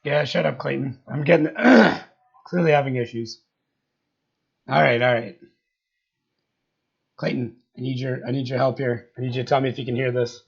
Yeah, shut up, Clayton. I'm getting clearly having issues. All right. Clayton, I need your help here. I need you to tell me if you can hear this.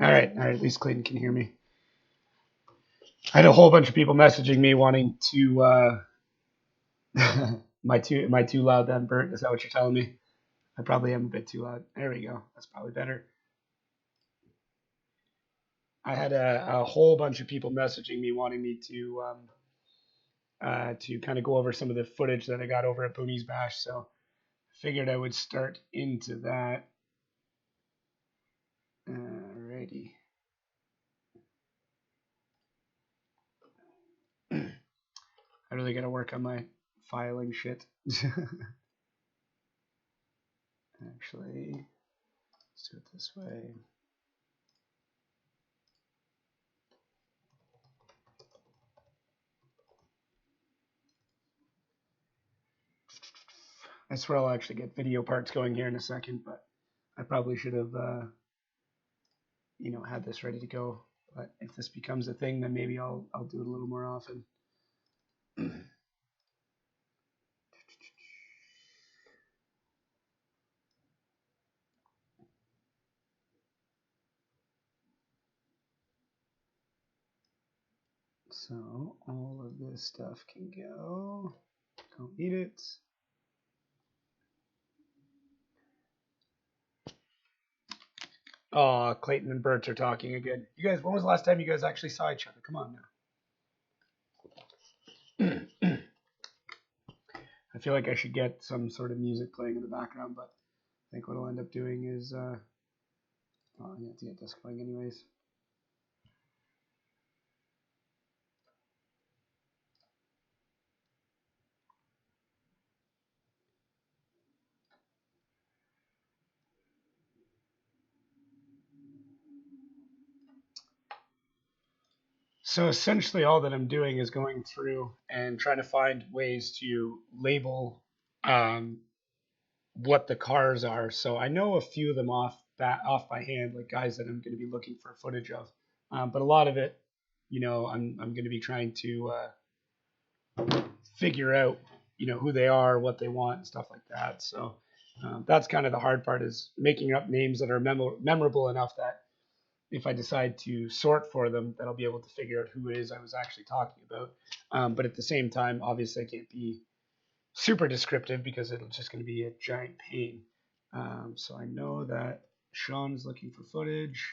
All right. At least Clayton can hear me. I had a whole bunch of people messaging me wanting to. Am I too loud then, Bert? Is that what you're telling me? I probably am a bit too loud. There we go. That's probably better. I had a whole bunch of people messaging me wanting me to kind of go over some of the footage that I got over at Boonies Bash. So I figured I would start into that. Alrighty. I really got to work on my filing shit. Actually, let's do it this way. I swear I'll actually get video parts going here in a second, but I probably should have, had this ready to go. But if this becomes a thing, then maybe I'll do it a little more often. So all of this stuff can go. Don't need it. Oh, Clayton and Bert are talking again. You guys, when was the last time you guys actually saw each other? Come on now. I feel like I should get some sort of music playing in the background, but I think what I'll end up doing is, I have to get this going anyways. So essentially, all that I'm doing is going through and trying to find ways to label um, what the cars are. So I know a few of them off by hand, like guys that I'm going to be looking for footage of. But a lot of it, I'm going to be trying to figure out, who they are, what they want, and stuff like that. So that's kind of the hard part is making up names that are memorable enough that if I decide to sort for them, that I'll be able to figure out who it is I was actually talking about. But at the same time, obviously, I can't be super descriptive because it's just going to be a giant pain. So I know that Sean is looking for footage,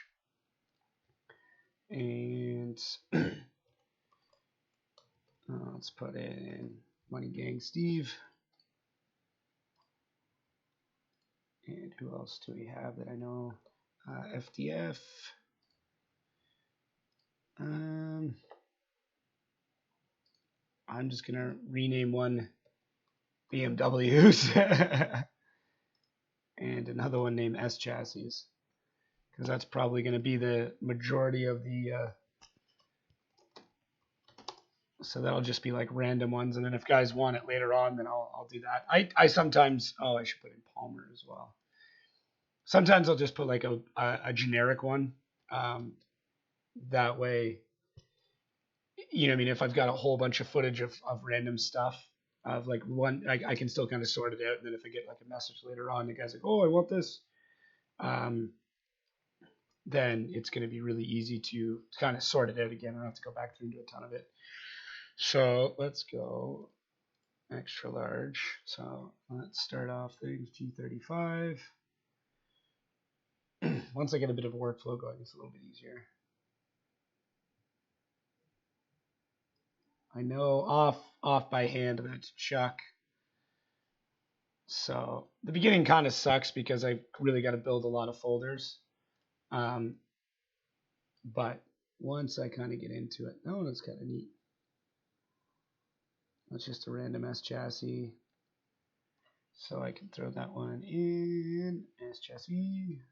and let's put in Money Gang Steve. And who else do we have that I know? FDF. I'm just gonna rename one BMWs and another one named S Chassis because that's probably going to be the majority of the. So that'll just be like random ones, and then if guys want it later on, then I'll do that. I sometimes I should put in Palmer as well. Sometimes I'll just put like a generic one. That way, I mean, if I've got a whole bunch of footage of random stuff, of like one, I can still kind of sort it out. And then if I get like a message later on, the guy's like, oh, I want this, um, then it's going to be really easy to kind of sort it out again. I don't have to go back through and do a ton of it. So let's go extra large. So let's start off things G35. Once I get a bit of a workflow going, it's a little bit easier. I know off by hand that's Chuck. So the beginning kind of sucks because I really got to build a lot of folders. Um, But once I kind of get into it, that one is kind of neat. That's just a random S chassis. So I can throw that one in S chassis.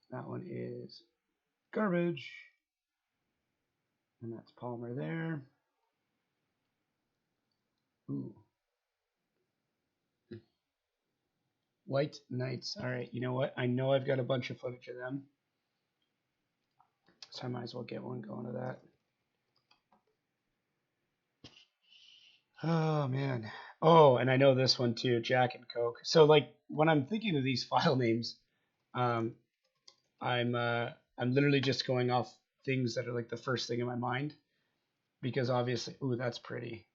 That one is garbage. And that's Palmer there. Ooh. White Knights. All right, you know what? I know I've got a bunch of footage of them. So I might as well get one going to that. Oh, man. Oh, and I know this one too, Jack and Coke. So like when I'm thinking of these file names, um, I'm literally just going off things that are like the first thing in my mind because obviously, ooh, that's pretty.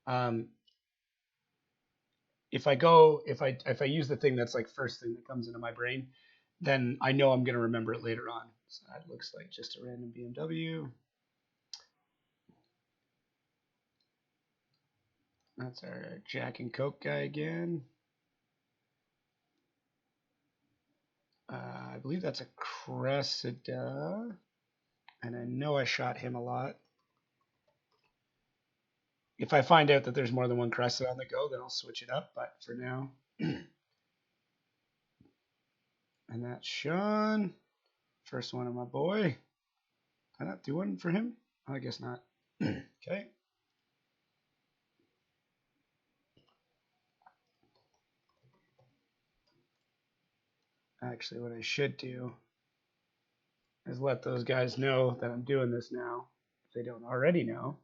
Um, if I use the thing that's like first thing that comes into my brain, then I know I'm gonna remember it later on. So that looks like just a random BMW. That's our Jack and Coke guy again. I believe that's a Cressida, and I know I shot him a lot. If I find out that there's more than one Cressida on the go, then I'll switch it up. But for now, and that's Sean. First one of my boy. Did I not do one for him? I guess not. Okay. Actually, what I should do is let those guys know that I'm doing this now, if they don't already know.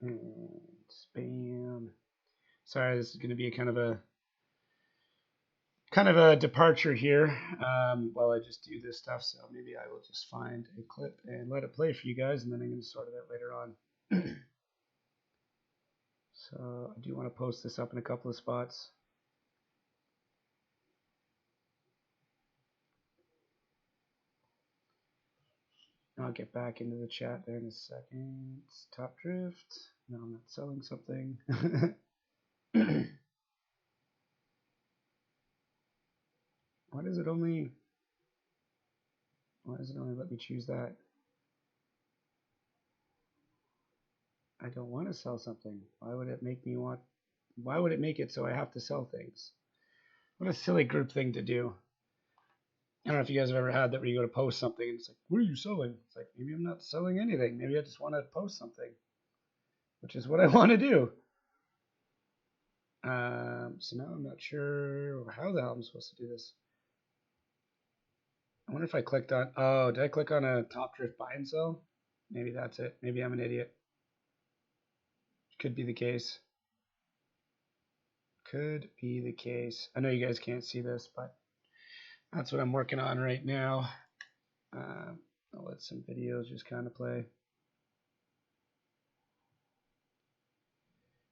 And spam. Sorry, this is going to be a kind of a departure here while I just do this stuff. So maybe I will just find a clip and let it play for you guys, and then I'm going to sort it out later on. So I do want to post this up in a couple of spots. I'll get back into the chat there in a second. Top drift. No, I'm not selling something. Why does it only let me choose that? I don't want to sell something. Why would it make it so I have to sell things? What a silly group thing to do. I don't know if you guys have ever had that where you go to post something and it's like, what are you selling? It's like, maybe I'm not selling anything. Maybe I just want to post something, which is what I want to do. So now I'm not sure how the hell I'm supposed to do this. I wonder if I clicked on, oh, did I click on a top drift buy and sell? Maybe that's it. Maybe I'm an idiot. Could be the case. Could be the case. I know you guys can't see this, but that's what I'm working on right now. I'll let some videos just kind of play.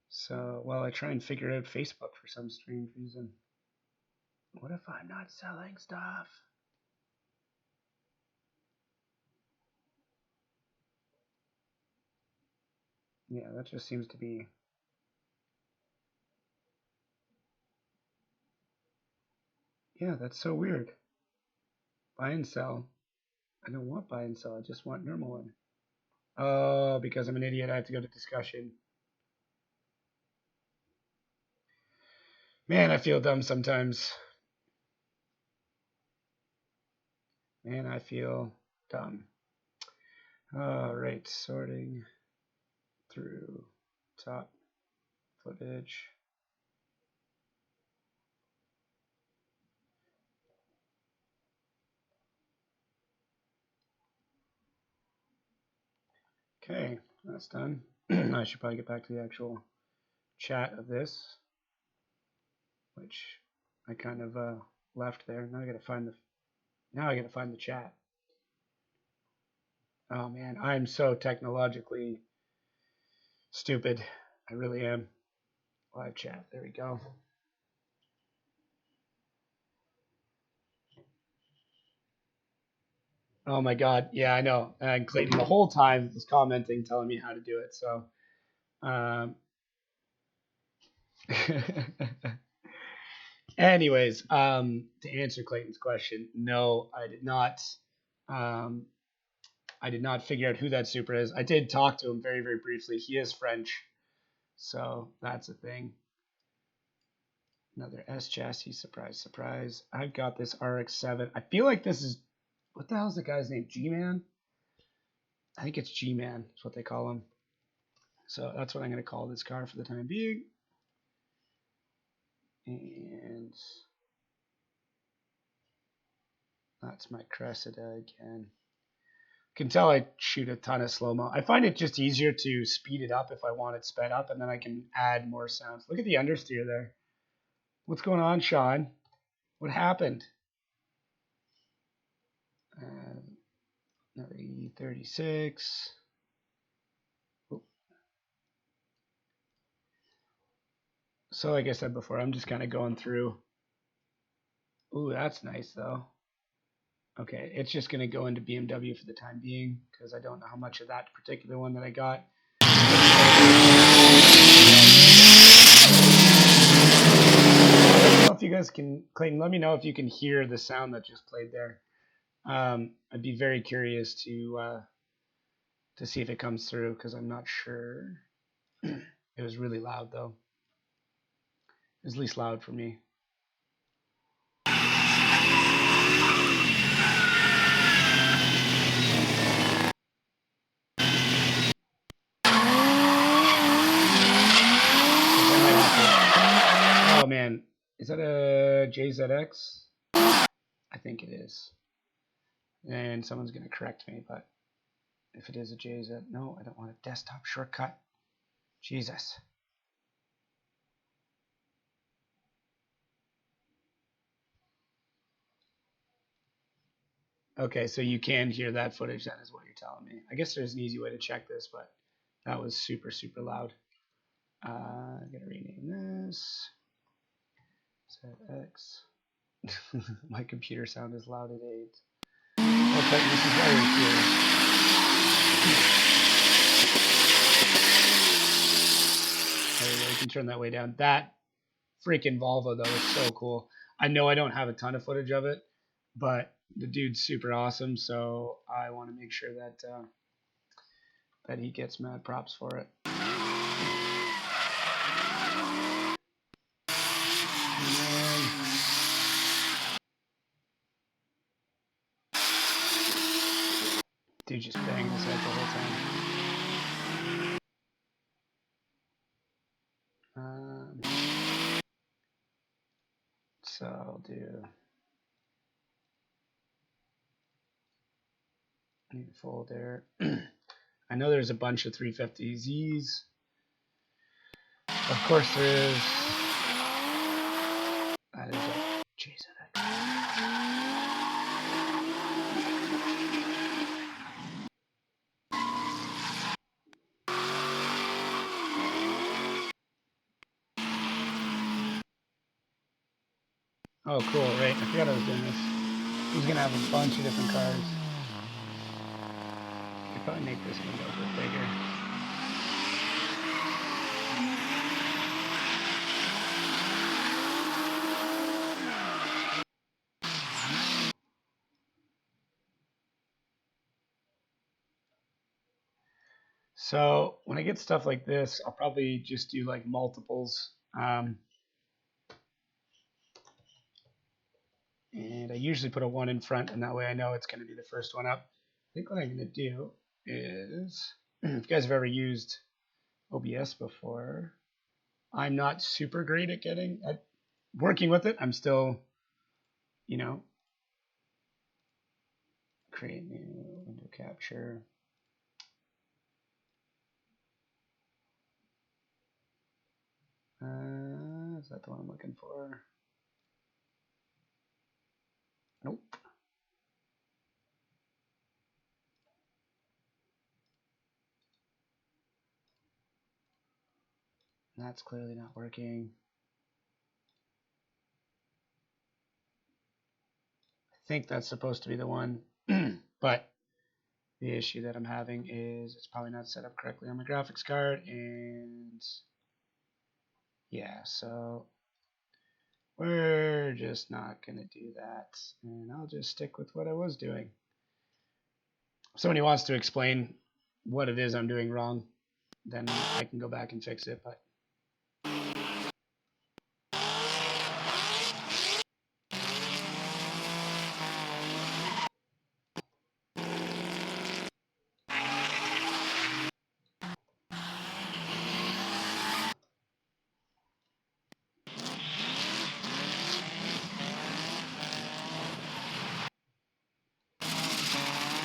So while I try and figure out Facebook for some strange reason. What if I'm not selling stuff? Yeah, that just seems to be. Yeah, that's so weird. Buy and sell. I don't want buy and sell. I just want normal one. Oh, because I'm an idiot, I have to go to discussion. Man, I feel dumb sometimes. Man, I feel dumb. All right, sorting through top footage. Okay, that's done. I should probably get back to the actual chat of this, which I kind of left there. Now I gotta find the chat. Oh man, I'm so technologically stupid. I really am. Live chat. There we go. Oh my God. Yeah, I know. And Clayton the whole time was commenting, telling me how to do it. So, um, Anyways, to answer Clayton's question, no, I did not. Um, I did not figure out who that super is. I did talk to him very, very briefly. He is French, so that's a thing. Another S chassis, surprise, surprise. I've got this RX-7. I feel like this is, what the hell is the guy's name? G-Man? I think it's G-Man. That's what they call him. So that's what I'm going to call this car for the time being. And that's my Cressida again. Can tell I shoot a ton of slow-mo. I find it just easier to speed it up if I want it sped up, and then I can add more sounds. Look at the understeer there. What's going on, Sean? What happened? Another E36. So like I said before, I'm just kind of going through. Ooh, that's nice though. Okay, it's just going to go into BMW for the time being because I don't know how much of that particular one that I got. I don't know if you guys can, Clayton, let me know if you can hear the sound that just played there. I'd be very curious to see if it comes through because I'm not sure. It was really loud though. It was least loud for me. Oh man, is that a JZX? I think it is. And someone's going to correct me, but if it is a JZ, no, I don't want a desktop shortcut. Jesus. Okay, so you can hear that footage, that is what you're telling me. I guess there's an easy way to check this, but that was super, super loud. I'm going to rename this. ZX. My computer sound is loud at 8. Okay, this is very cool. There you go, you can turn that way down. That freaking Volvo, though, is so cool. I know I don't have a ton of footage of it, but the dude's super awesome, so I want to make sure that that he gets mad props for it. Dude just banged his head the whole time. So I'll do new folder. I know there's a bunch of 350Zs. Of course there is. That is a JZX. Oh, cool, right. I forgot I was doing this. He's going to have a bunch of different cars. I could probably make this window a bit bigger. So when I get stuff like this, I'll probably just do like multiples. And I usually put a 1 in front, and that way I know it's going to be the first one up. I think what I'm going to do is, if you guys have ever used OBS before, I'm not super great at working with it. I'm still, you know, create new window capture. Is that the one I'm looking for? Nope. That's clearly not working. I think that's supposed to be the one, but the issue that I'm having is it's probably not set up correctly on my graphics card, and Yeah, so we're just not going to do that. And I'll just stick with what I was doing. If somebody wants to explain what it is I'm doing wrong, then I can go back and fix it. But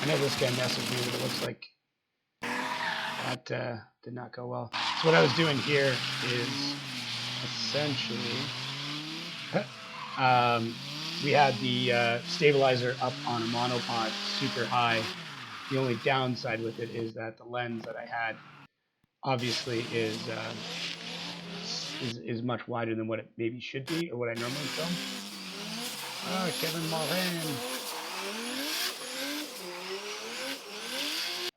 I know this guy messes me, but it looks like that did not go well. So what I was doing here is essentially we had the stabilizer up on a monopod super high. The only downside with it is that the lens that I had obviously is much wider than what it maybe should be or what I normally film. Ah, Kevin Morin.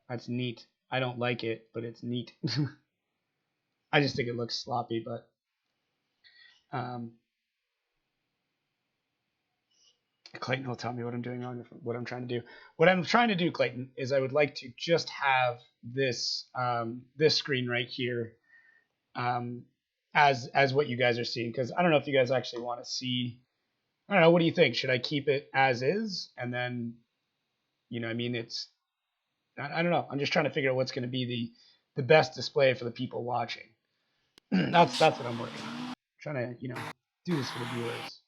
That's neat. I don't like it, but it's neat. I just think it looks sloppy, but um, Clayton will tell me what I'm doing wrong, what I'm trying to do. What I'm trying to do, Clayton, is I would like to just have this this screen right here as what you guys are seeing, because I don't know if you guys actually want to see. I don't know. What do you think? Should I keep it as is, and then, you know, I mean, I don't know. I'm just trying to figure out what's going to be the best display for the people watching. That's what I'm working on. I'm trying to, you know, do this for the viewers.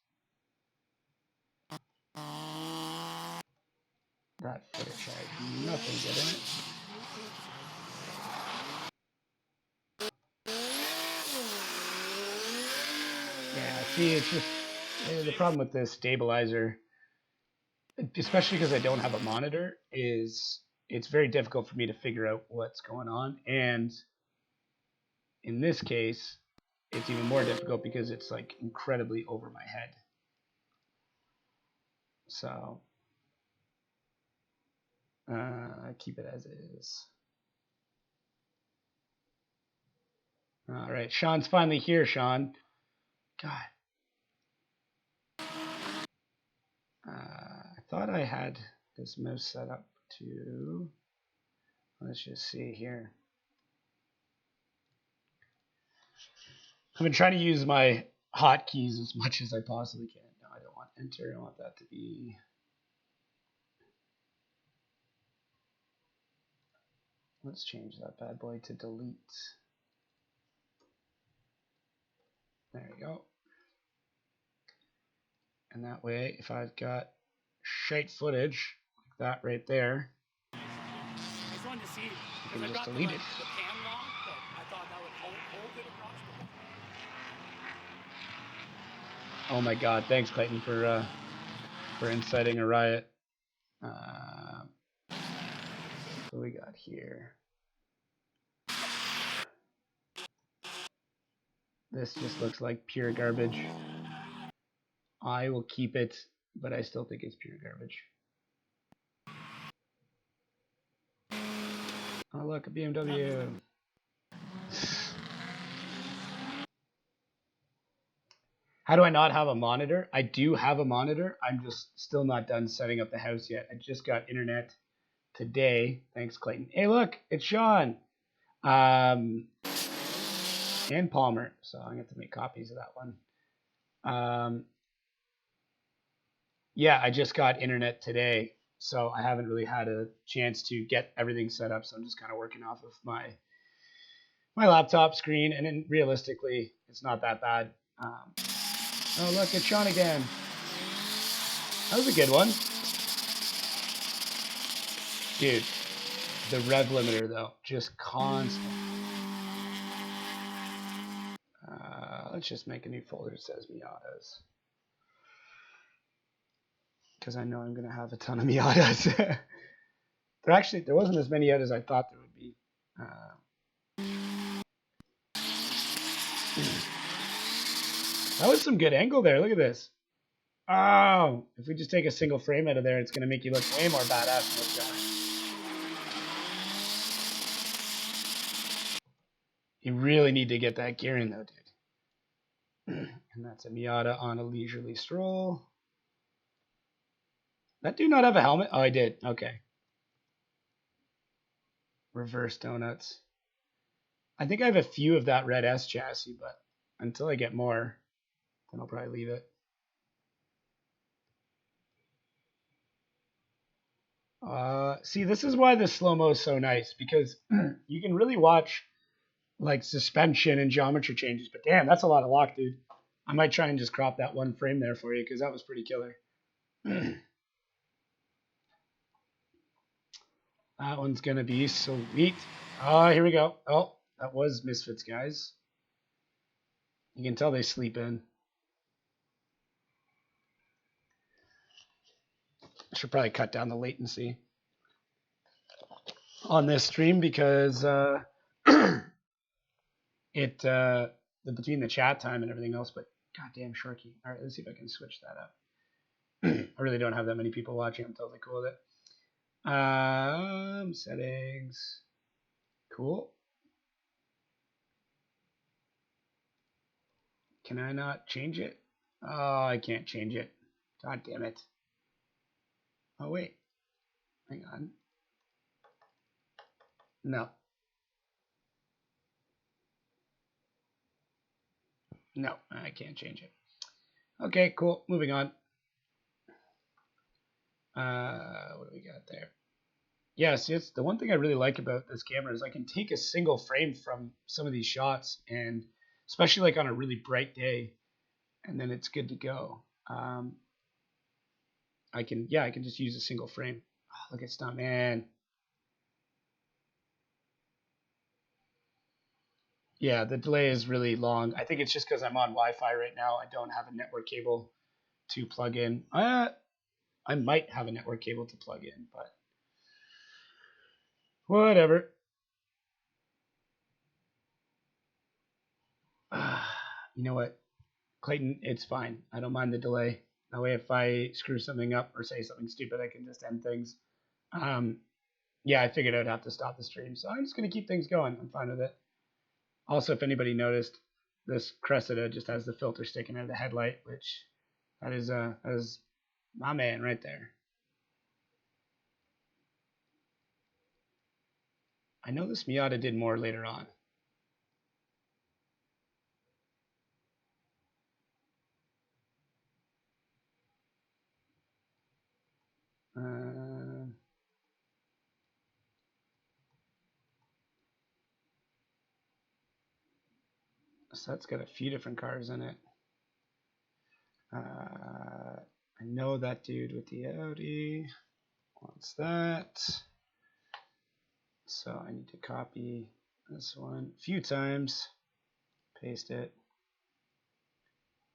That footage has nothing good in it. Yeah, see, it's just the problem with this stabilizer, especially because I don't have a monitor, is it's very difficult for me to figure out what's going on. And in this case, it's even more difficult because it's like incredibly over my head. So keep it as is. All right, Sean's finally here. Sean, God, I thought I had this mouse set up to. Let's just see here. I've been trying to use my hotkeys as much as I possibly can. No, I don't want enter. I want that to be. Let's change that bad boy to delete. There you go. And that way, if I've got shite footage like that right there, I just wanted to see, I can just delete it. The pan wrong, but I thought that would hold it approximately. Oh my God! Thanks, Clayton, for inciting a riot. What we got here? This just looks like pure garbage. I will keep it, but I still think it's pure garbage. Oh look, a BMW. How do I not have a monitor? I do have a monitor. I'm just still not done setting up the house yet. I just got internet today. Thanks, Clayton. Hey, look, it's Sean. And Palmer. So I'm going to have to make copies of that one. Yeah, I just got internet today. So I haven't really had a chance to get everything set up. So I'm just kind of working off of my laptop screen. And then realistically, it's not that bad. Oh, look, it's Sean again. That was a good one. Dude, the rev limiter, though, just constant. Let's just make a new folder that says Miatas. Because I know I'm going to have a ton of Miatas. There wasn't as many yet as I thought there would be. That was some good angle there. Look at this. Oh, if we just take a single frame out of there, it's going to make you look way more badass than what's going. You really need to get that gear in, though, dude. And that's a Miata on a leisurely stroll. That dude not have a helmet? Oh, I did. Okay. Reverse donuts. I think I have a few of that red S chassis, but until I get more, then I'll probably leave it. See, this is why the slow-mo is so nice, because you can really watch like suspension and geometry changes. But damn, that's a lot of lock, dude. I might try and just crop that one frame there for you, because that was pretty killer. That one's gonna be sweet. Oh, here we go. Oh, that was Misfits, guys. You can tell they sleep in. I should probably cut down the latency on this stream because it between the chat time and everything else. But goddamn Sharky. All right, let's see if I can switch that up. I really don't have that many people watching. I'm totally cool with it. Settings. Cool. Can I not change it? Oh, I can't change it. God damn it. Oh, wait. Hang on. No. No, I can't change it. Okay, cool. Moving on. What do we got there? Yes, it's the one thing I really like about this camera is I can take a single frame from some of these shots, and especially like on a really bright day, and then it's good to go. I can just use a single frame. Oh, look at Stuntman. Yeah, the delay is really long. I think it's just because I'm on Wi-Fi right now. I don't have a network cable to plug in. I might have a network cable to plug in, but whatever. You know what, Clayton? It's fine. I don't mind the delay. That way, if I screw something up or say something stupid, I can just end things. Yeah, I figured I'd have to stop the stream, so I'm just gonna keep things going. I'm fine with it. Also, if anybody noticed, this Cressida just has the filter sticking out of the headlight, which that is my man right there. I know this Miata did more later on. So that's got a few different cars in it. I know that dude with the Audi wants that. So I need to copy this one a few times, paste it.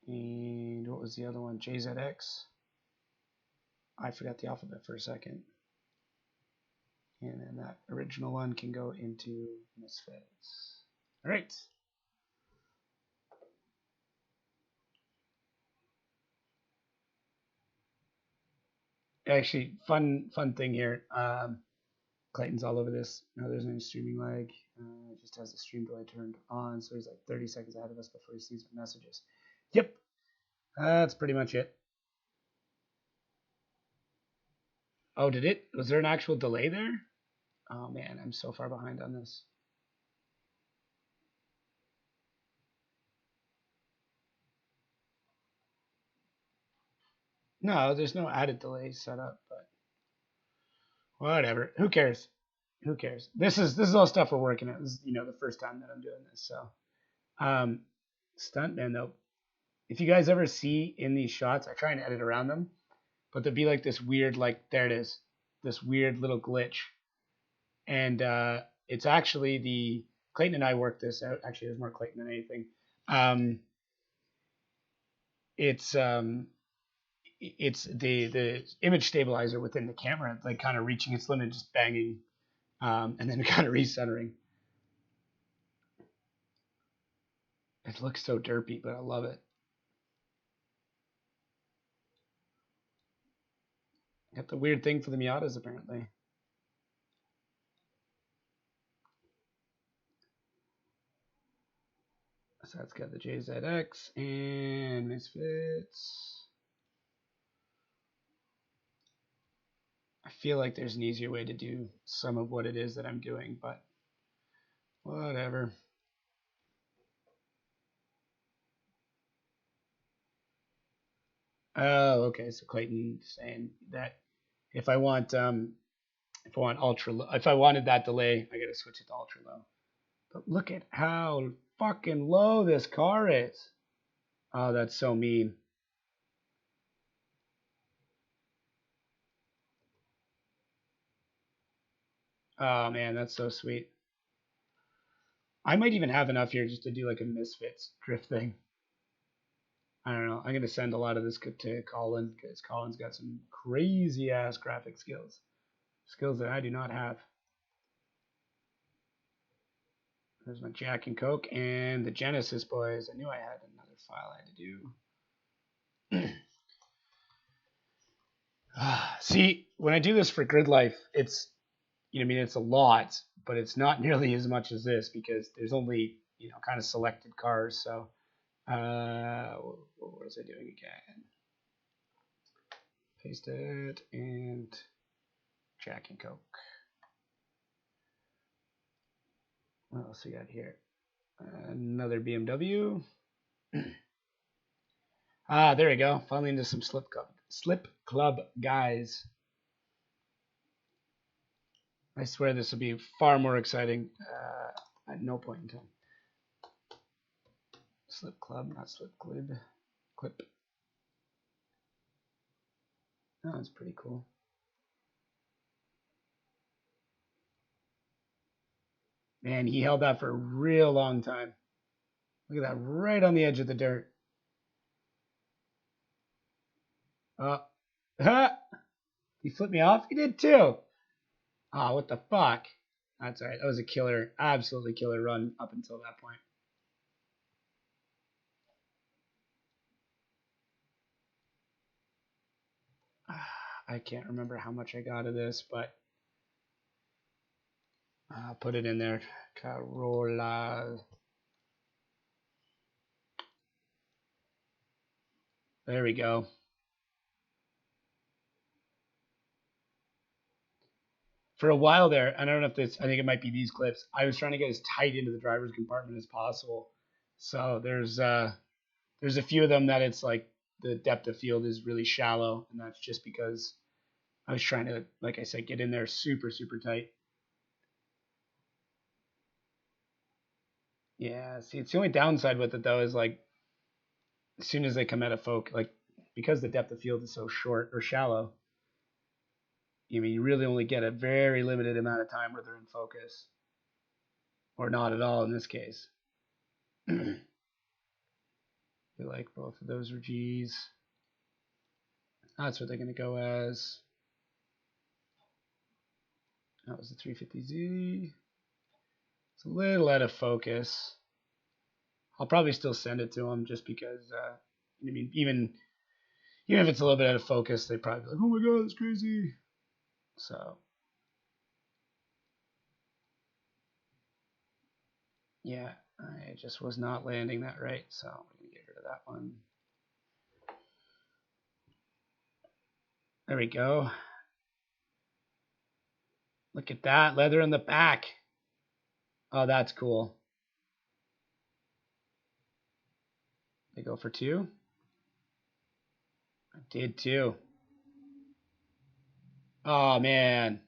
And what was the other one? JZX. I forgot the alphabet for a second. And then that original one can go into Misfits. All right. Actually, fun thing here. Clayton's all over this. No, there's any streaming lag. It just has the stream delay turned on, so he's like 30 seconds ahead of us before he sees our messages. Yep, that's pretty much it. Oh, did it? Was there an actual delay there? Oh man, I'm so far behind on this. No, there's no added delay set up, but whatever. Who cares? Who cares? This is all stuff we're working at. This is the first time that I'm doing this. So, stuntman though. If you guys ever see in these shots, I try and edit around them, but there'd be like this weird, like there it is, this weird little glitch, and it's actually the Clayton and I worked this out. Actually, there's more Clayton than anything. Um, it's the image stabilizer within the camera, like kind of reaching its limit, just banging, and then kind of recentering. It looks so derpy, but I love it. Got the weird thing for the Miatas apparently. So that's got the JZX and Misfits. I feel like there's an easier way to do some of what it is that I'm doing, but whatever. Oh, okay. So Clayton saying that if I want if I want ultra low, if I wanted that delay, I gotta switch it to ultra low. But look at how fucking low this car is. Oh, that's so mean. Oh man, that's so sweet. I might even have enough here just to do like a Misfits drift thing. I don't know. I'm gonna send a lot of this to Colin because Colin's got some crazy ass graphic skills, skills that I do not have. There's my Jack and Coke and the Genesis boys. I knew I had another file I had to do. See, when I do this for Grid Life, it's I mean, it's a lot, but it's not nearly as much as this because there's only kind of selected cars. So, what was I doing again? Paste it and Jack and Coke. What else we got here? Another BMW. There we go. Finally into some Slip Club guys. I swear this will be far more exciting at no point in time. Slip Club, not Slip Glib. Clip. Oh, that's pretty cool. Man, he held that for a real long time. Look at that, right on the edge of the dirt. Ha! He flipped me off? He did too. Ah, what the fuck? That's alright. That was a killer, absolutely killer run up until that point. I can't remember how much I got of this, but I'll put it in there. Carola. There we go. For a while there, I don't know if this, I think it might be these clips. I was trying to get as tight into the driver's compartment as possible. So there's a few of them that it's like the depth of field is really shallow, and that's just because I was trying to, like I said, get in there super, super tight. Yeah, see, it's the only downside with it though is like as soon as they come out of focus, like because the depth of field is so short or shallow, you really only get a very limited amount of time where they're in focus, or not at all in this case. I feel like both of those are G's. That's what they're going to go as. That was the 350Z. It's a little out of focus. I'll probably still send it to them just because, I mean, even if it's a little bit out of focus, they probably be like, oh my god, that's crazy. So, yeah, I just was not landing that right, so I'm going to get rid of that one. There we go. Look at that, leather in the back. Oh, that's cool. They go for 2. I did too. Oh, man.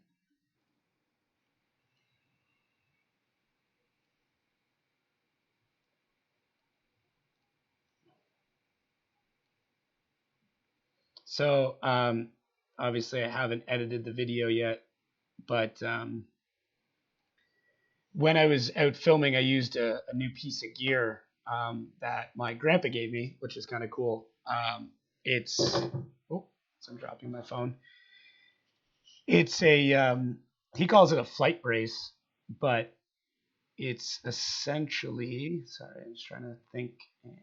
So, obviously I haven't edited the video yet, but when I was out filming, I used a new piece of gear that my grandpa gave me, which is kind of cool. It's oh, so I'm dropping my phone. It's he calls it a flight brace, but it's essentially, sorry, I'm just trying to think and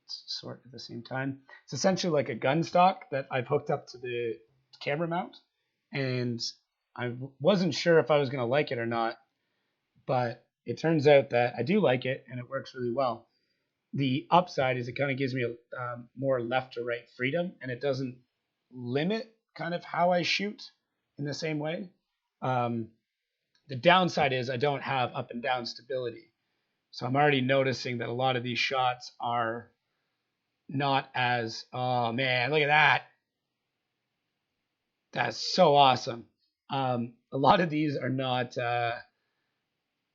sort at the same time. It's essentially like a gun stock that I've hooked up to the camera mount, and I wasn't sure if I was going to like it or not, but it turns out that I do like it and it works really well. The upside is it kind of gives me a more left to right freedom, and it doesn't limit kind of how I shoot in the same way. Um, the downside is I don't have up and down stability. So I'm already noticing that a lot of these shots are not as, oh man, look at that. That's so awesome. A lot of these are not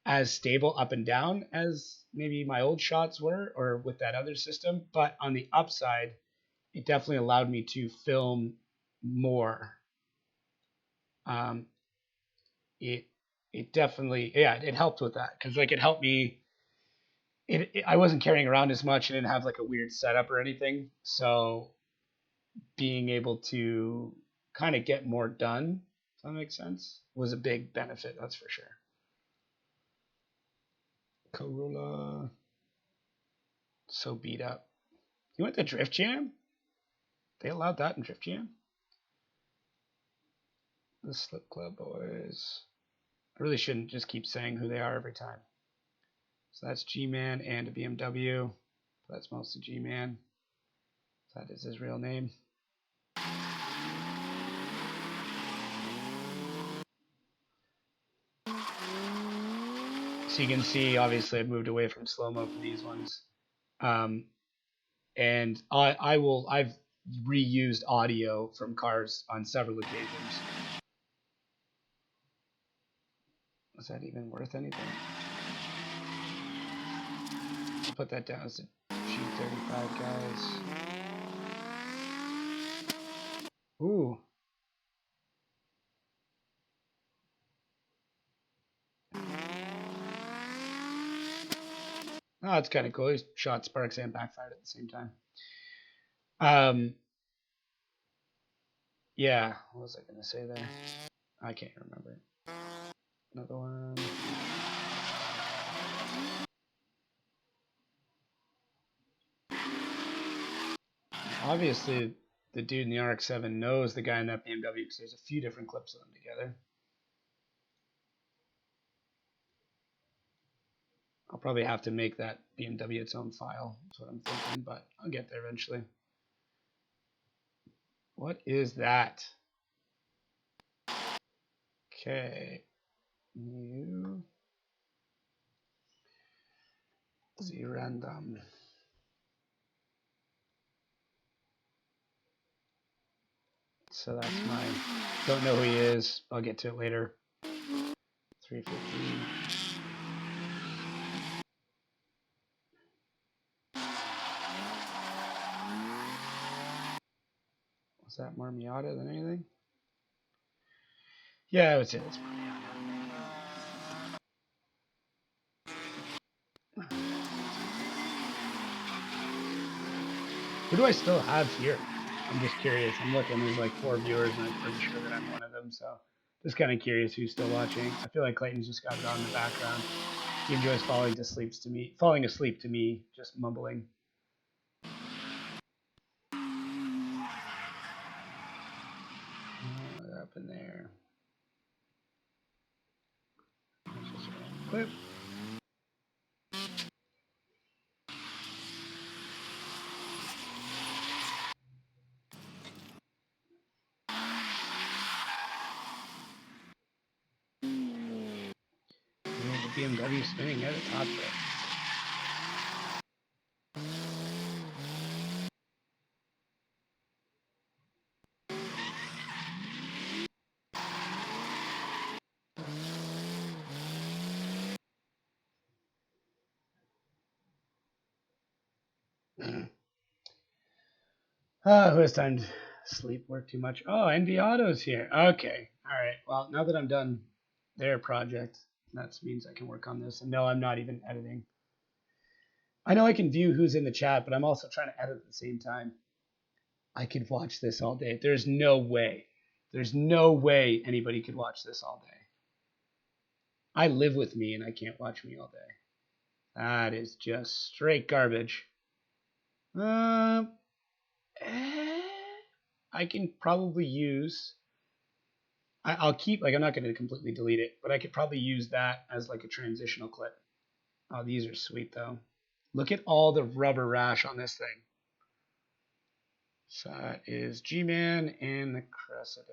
as stable up and down as maybe my old shots were or with that other system. But on the upside, it definitely allowed me to film more. Um, it it definitely, yeah, it helped with that because like it helped me. I wasn't carrying around as much. I didn't have like a weird setup or anything, so being able to kind of get more done, if that makes sense, was a big benefit. That's for sure. Corolla, so beat up. You went to Drift Jam? They allowed that in Drift Jam? The Slip Club Boys. I really shouldn't just keep saying who they are every time. So that's G-Man and a BMW. That's mostly G-Man. That is his real name. So you can see, obviously, I've moved away from slow-mo for these ones. And I've reused audio from cars on several occasions. Was that even worth anything? I'll put that down as a G35, guys. Ooh. Oh, it's kind of cool. He shot sparks and backfired at the same time. Yeah, what was I going to say there? I can't remember. Another one. Obviously, the dude in the RX-7 knows the guy in that BMW because there's a few different clips of them together. I'll probably have to make that BMW its own file. That's what I'm thinking, but I'll get there eventually. What is that? Okay. New. Z random. So that's my. Don't know who he is. I'll get to it later. 315. Was that more Miata than anything? Yeah, I would say that's more Miata. Who do I still have here? I'm just curious. I'm looking. There's like 4 viewers, and I'm pretty sure that I'm one of them. So just kind of curious who's still watching. I feel like Clayton's just got it on in the background. He enjoys falling asleep to me, just mumbling. What happened there? That's just a random clip. The BMW spinning at its hot foot. Who has time to sleep, work too much? Oh, NV Auto's here. Okay. All right. Well, now that I'm done their project, that means I can work on this. And no, I'm not even editing. I know I can view who's in the chat, but I'm also trying to edit at the same time. I could watch this all day. There's no way. There's no way anybody could watch this all day. I live with me and I can't watch me all day. That is just straight garbage. I can probably use. I'll keep, like, I'm not going to completely delete it, but I could probably use that as like a transitional clip. Oh, these are sweet though. Look at all the rubber rash on this thing. So that is G-Man and the Cressida.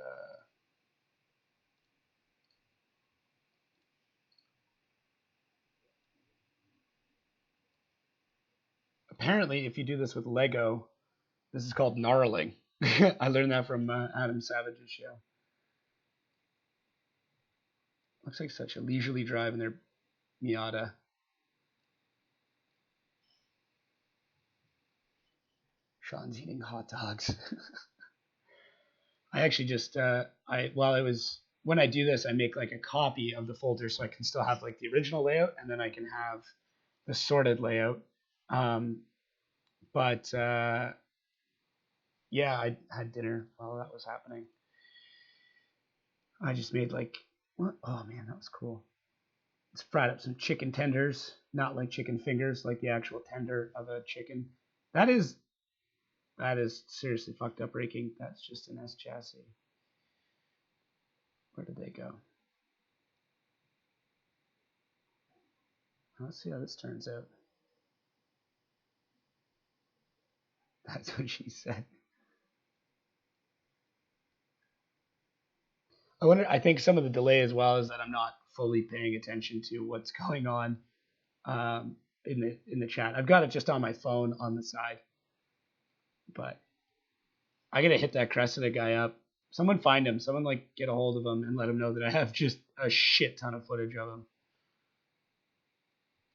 Apparently, if you do this with Lego, this is called gnarling. I learned that from Adam Savage's show. Looks like such a leisurely drive in their Miata. Sean's eating hot dogs. I actually just when I do this, I make like a copy of the folder so I can still have like the original layout, and then I can have the sorted layout. Um, but yeah, I had dinner while that was happening. I just made like what? Oh man, that was cool. Let's fried up some chicken tenders, not like chicken fingers, like the actual tender of a chicken. That is that is seriously fucked up braking. That's just an S chassis. Where did they go? Let's see how this turns out. That's what she said. I think some of the delay as well is that I'm not fully paying attention to what's going on in the chat. I've got it just on my phone on the side, but I gotta hit that Cressida guy up. Someone find him. Someone like get a hold of him and let him know that I have just a shit ton of footage of him.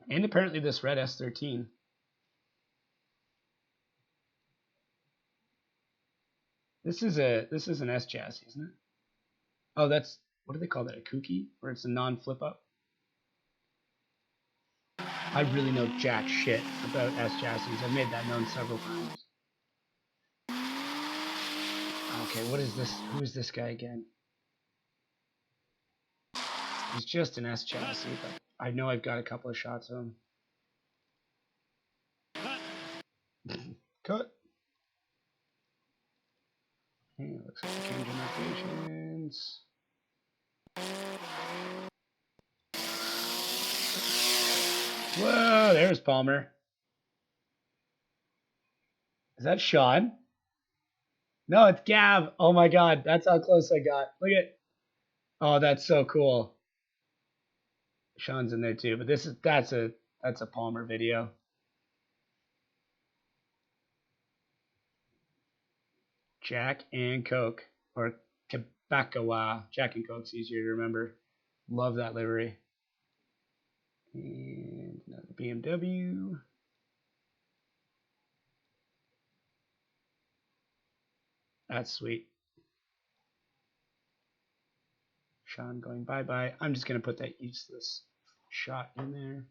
And apparently this red S13. This is an S chassis, isn't it? Oh, that's what do they call that? A kooky, where it's a non-flip up. I really know jack shit about S chassis. I've made that known several times. Okay, what is this? Who is this guy again? He's just an S chassis, but I know I've got a couple of shots of him. Cut. Yeah, looks like we're changing locations. Whoa, there's Palmer. Is that Sean? No, it's Gav. Oh my god, that's how close I got. Look at. Oh, that's so cool. Sean's in there too, but that's a Palmer video. Jack and Coke, or Tobacco. Jack and Coke's easier to remember. Love that livery. And another BMW. That's sweet. Sean going bye-bye. I'm just going to put that useless shot in there.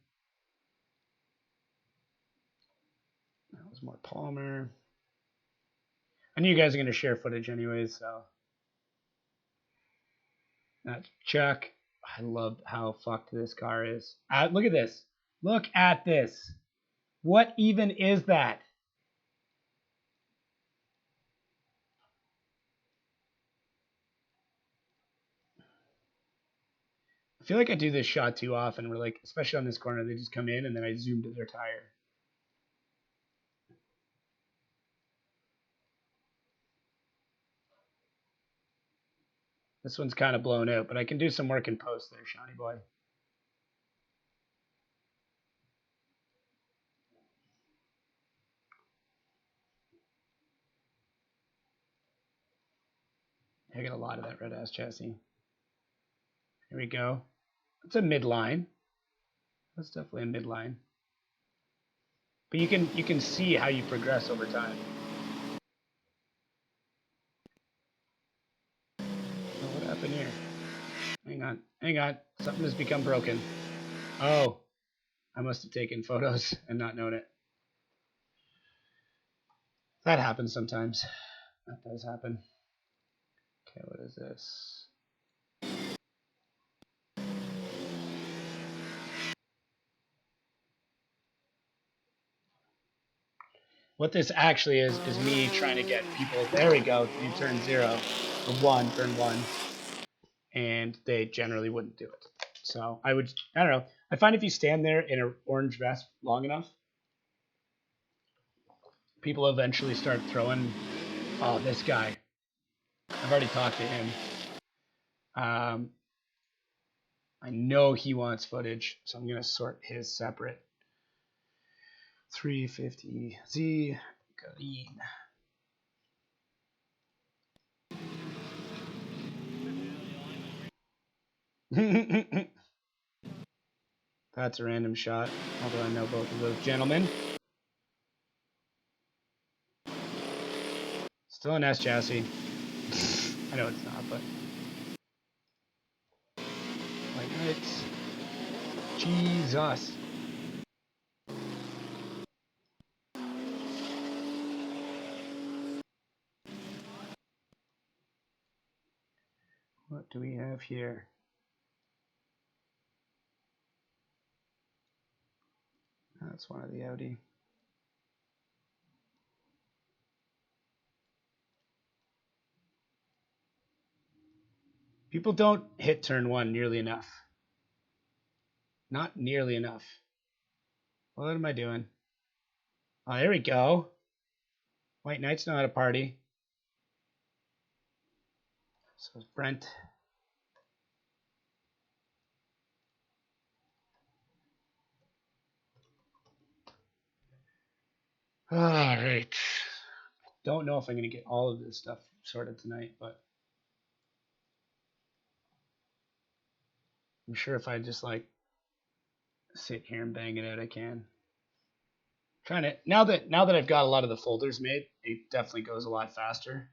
That was more Palmer. I knew you guys are going to share footage anyways, so. That's Chuck. I love how fucked this car is. Look at this. Look at this. What even is that? I feel like I do this shot too often. Where like, especially on this corner, they just come in and then I zoom to their tire. This one's kind of blown out, but I can do some work in post there, Shawnee boy. I get a lot of that red ass chassis. Here we go. It's a midline. That's definitely a midline. But you can see how you progress over time. Oh, what happened here? Hang on. Something has become broken. Oh, I must have taken photos and not known it. That happens sometimes. That does happen. Okay, what is this? What this actually is me trying to get people, there we go, to do turn 0, or 1, turn 1, and they generally wouldn't do it. So I don't know. I find if you stand there in an orange vest long enough, people eventually start throwing. Oh, this guy. I've already talked to him. Um, I know he wants footage, so I'm gonna sort his separate. 350Z green. That's a random shot, although I know both of those gentlemen. Still an S chassis. I know it's not, but like it's Jesus. What do we have here? That's one of the Audi. People don't hit turn one nearly enough. Not nearly enough. What am I doing? Oh, there we go. White Knights know how to party. So is Brent. All right. Don't know if I'm going to get all of this stuff sorted tonight, but I'm sure if I just like sit here and bang it out, I can. Trying to now that I've got a lot of the folders made, it definitely goes a lot faster.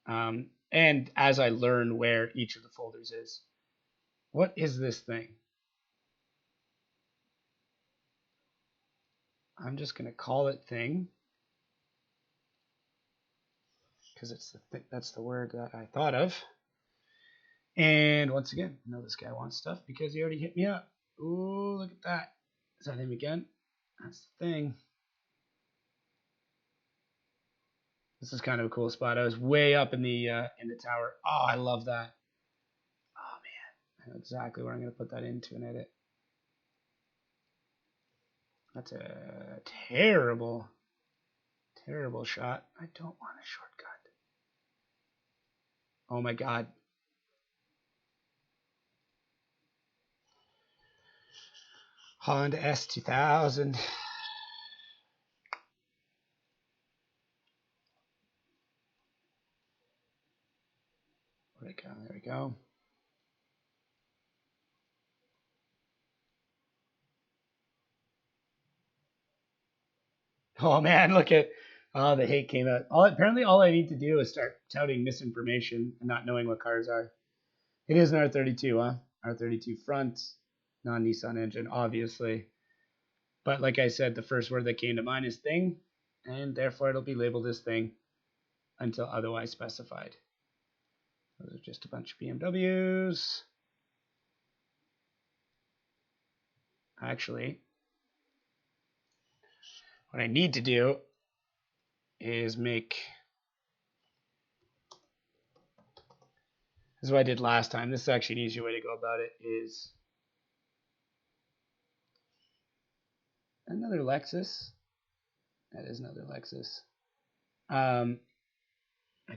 And as I learn where each of the folders is, what is this thing? I'm just gonna call it thing because it's that's the word that I thought of. And once again, I know this guy wants stuff because he already hit me up. Ooh, look at that! Is that him again? That's the thing. This is kind of a cool spot. I was way up in the tower. Oh, I love that. Oh man, I know exactly where I'm gonna put that into an edit. That's a terrible, terrible shot. I don't want a shortcut. Oh my god. Honda S2000. Where'd it go? There we go. Oh man, look at the hate came out. Apparently all I need to do is start touting misinformation and not knowing what cars are. It is an R32, huh? R32 front, non-Nissan engine, obviously. But like I said, the first word that came to mind is thing, and therefore it'll be labeled as thing until otherwise specified. Those are just a bunch of BMWs. Actually, what I need to do is make, this is what I did last time. This is actually an easier way to go about it, is another Lexus. That is another Lexus. I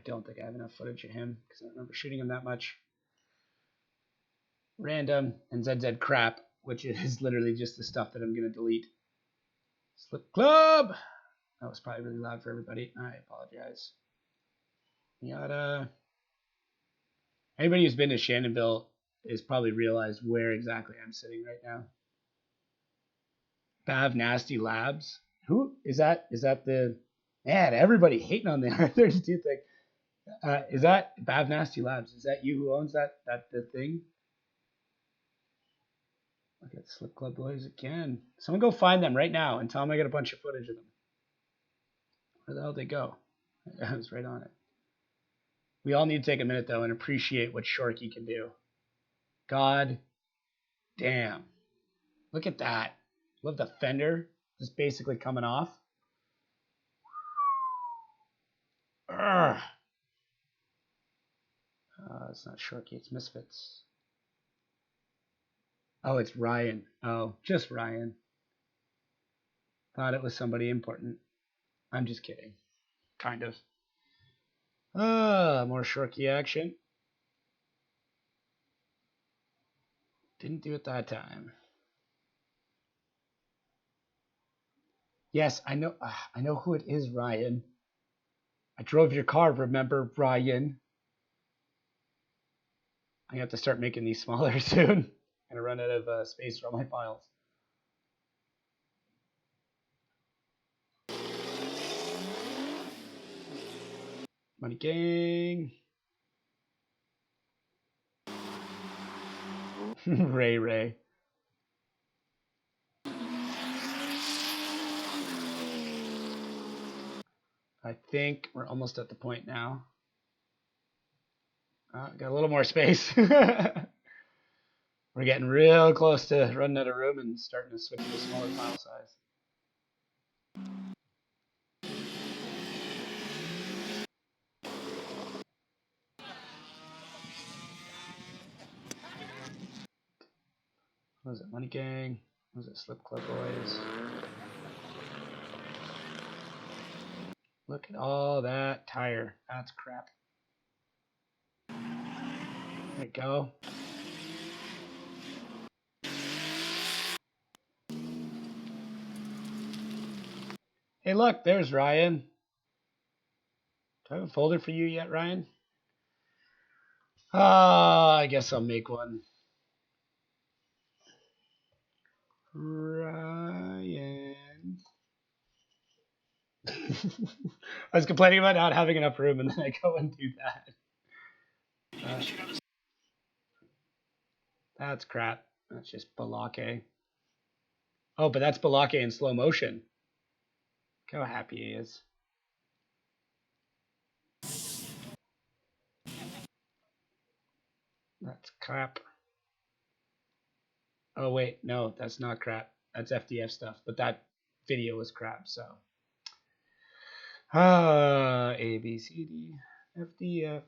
don't think I have enough footage of him because I don't remember shooting him that much. Random and ZZ crap, which is literally just the stuff that I'm going to delete. Slip Club! That was probably really loud for everybody. I apologize. Yada. Anybody who's been to Shannonville has probably realized where exactly I'm sitting right now. Bav Nasty Labs. Who is that? Is that the man? Everybody hating on the R32 thing. Is that Bav Nasty Labs? Is that you who owns that the thing? Look at Slip Club Boys again. Someone go find them right now and tell them I got a bunch of footage of them. Where the hell did they go? I was right on it. We all need to take a minute though and appreciate what Shorkey can do. God damn. Look at that. Love the fender just basically coming off. It's not Shorkey, it's Misfits. Oh, it's Ryan. Oh, just Ryan. Thought it was somebody important. I'm just kidding. Kind of. More short key action. Didn't do it that time. Yes, I know. I know who it is, Ryan. I drove your car. Remember, Ryan? I have to start making these smaller soon. I'm gonna run out of space for all my files. Money Gang. Ray Ray. I think we're almost at the point now. Got a little more space. We're getting real close to running out of room and starting to switch to a smaller file size. What was it? Money Gang? What was it? Slip Club Boys? Look at all that tire. That's crap. There you go. Hey, look, there's Ryan. Do I have a folder for you yet, Ryan? I guess I'll make one. Ryan. I was complaining about not having enough room, and then I go and do that. That's crap. That's just Balake. Oh, but that's Balake in slow motion. Look how happy he is. That's crap. Oh, wait. No, that's not crap. That's FDF stuff. But that video was crap, so. A, B, C, D, F, D, F.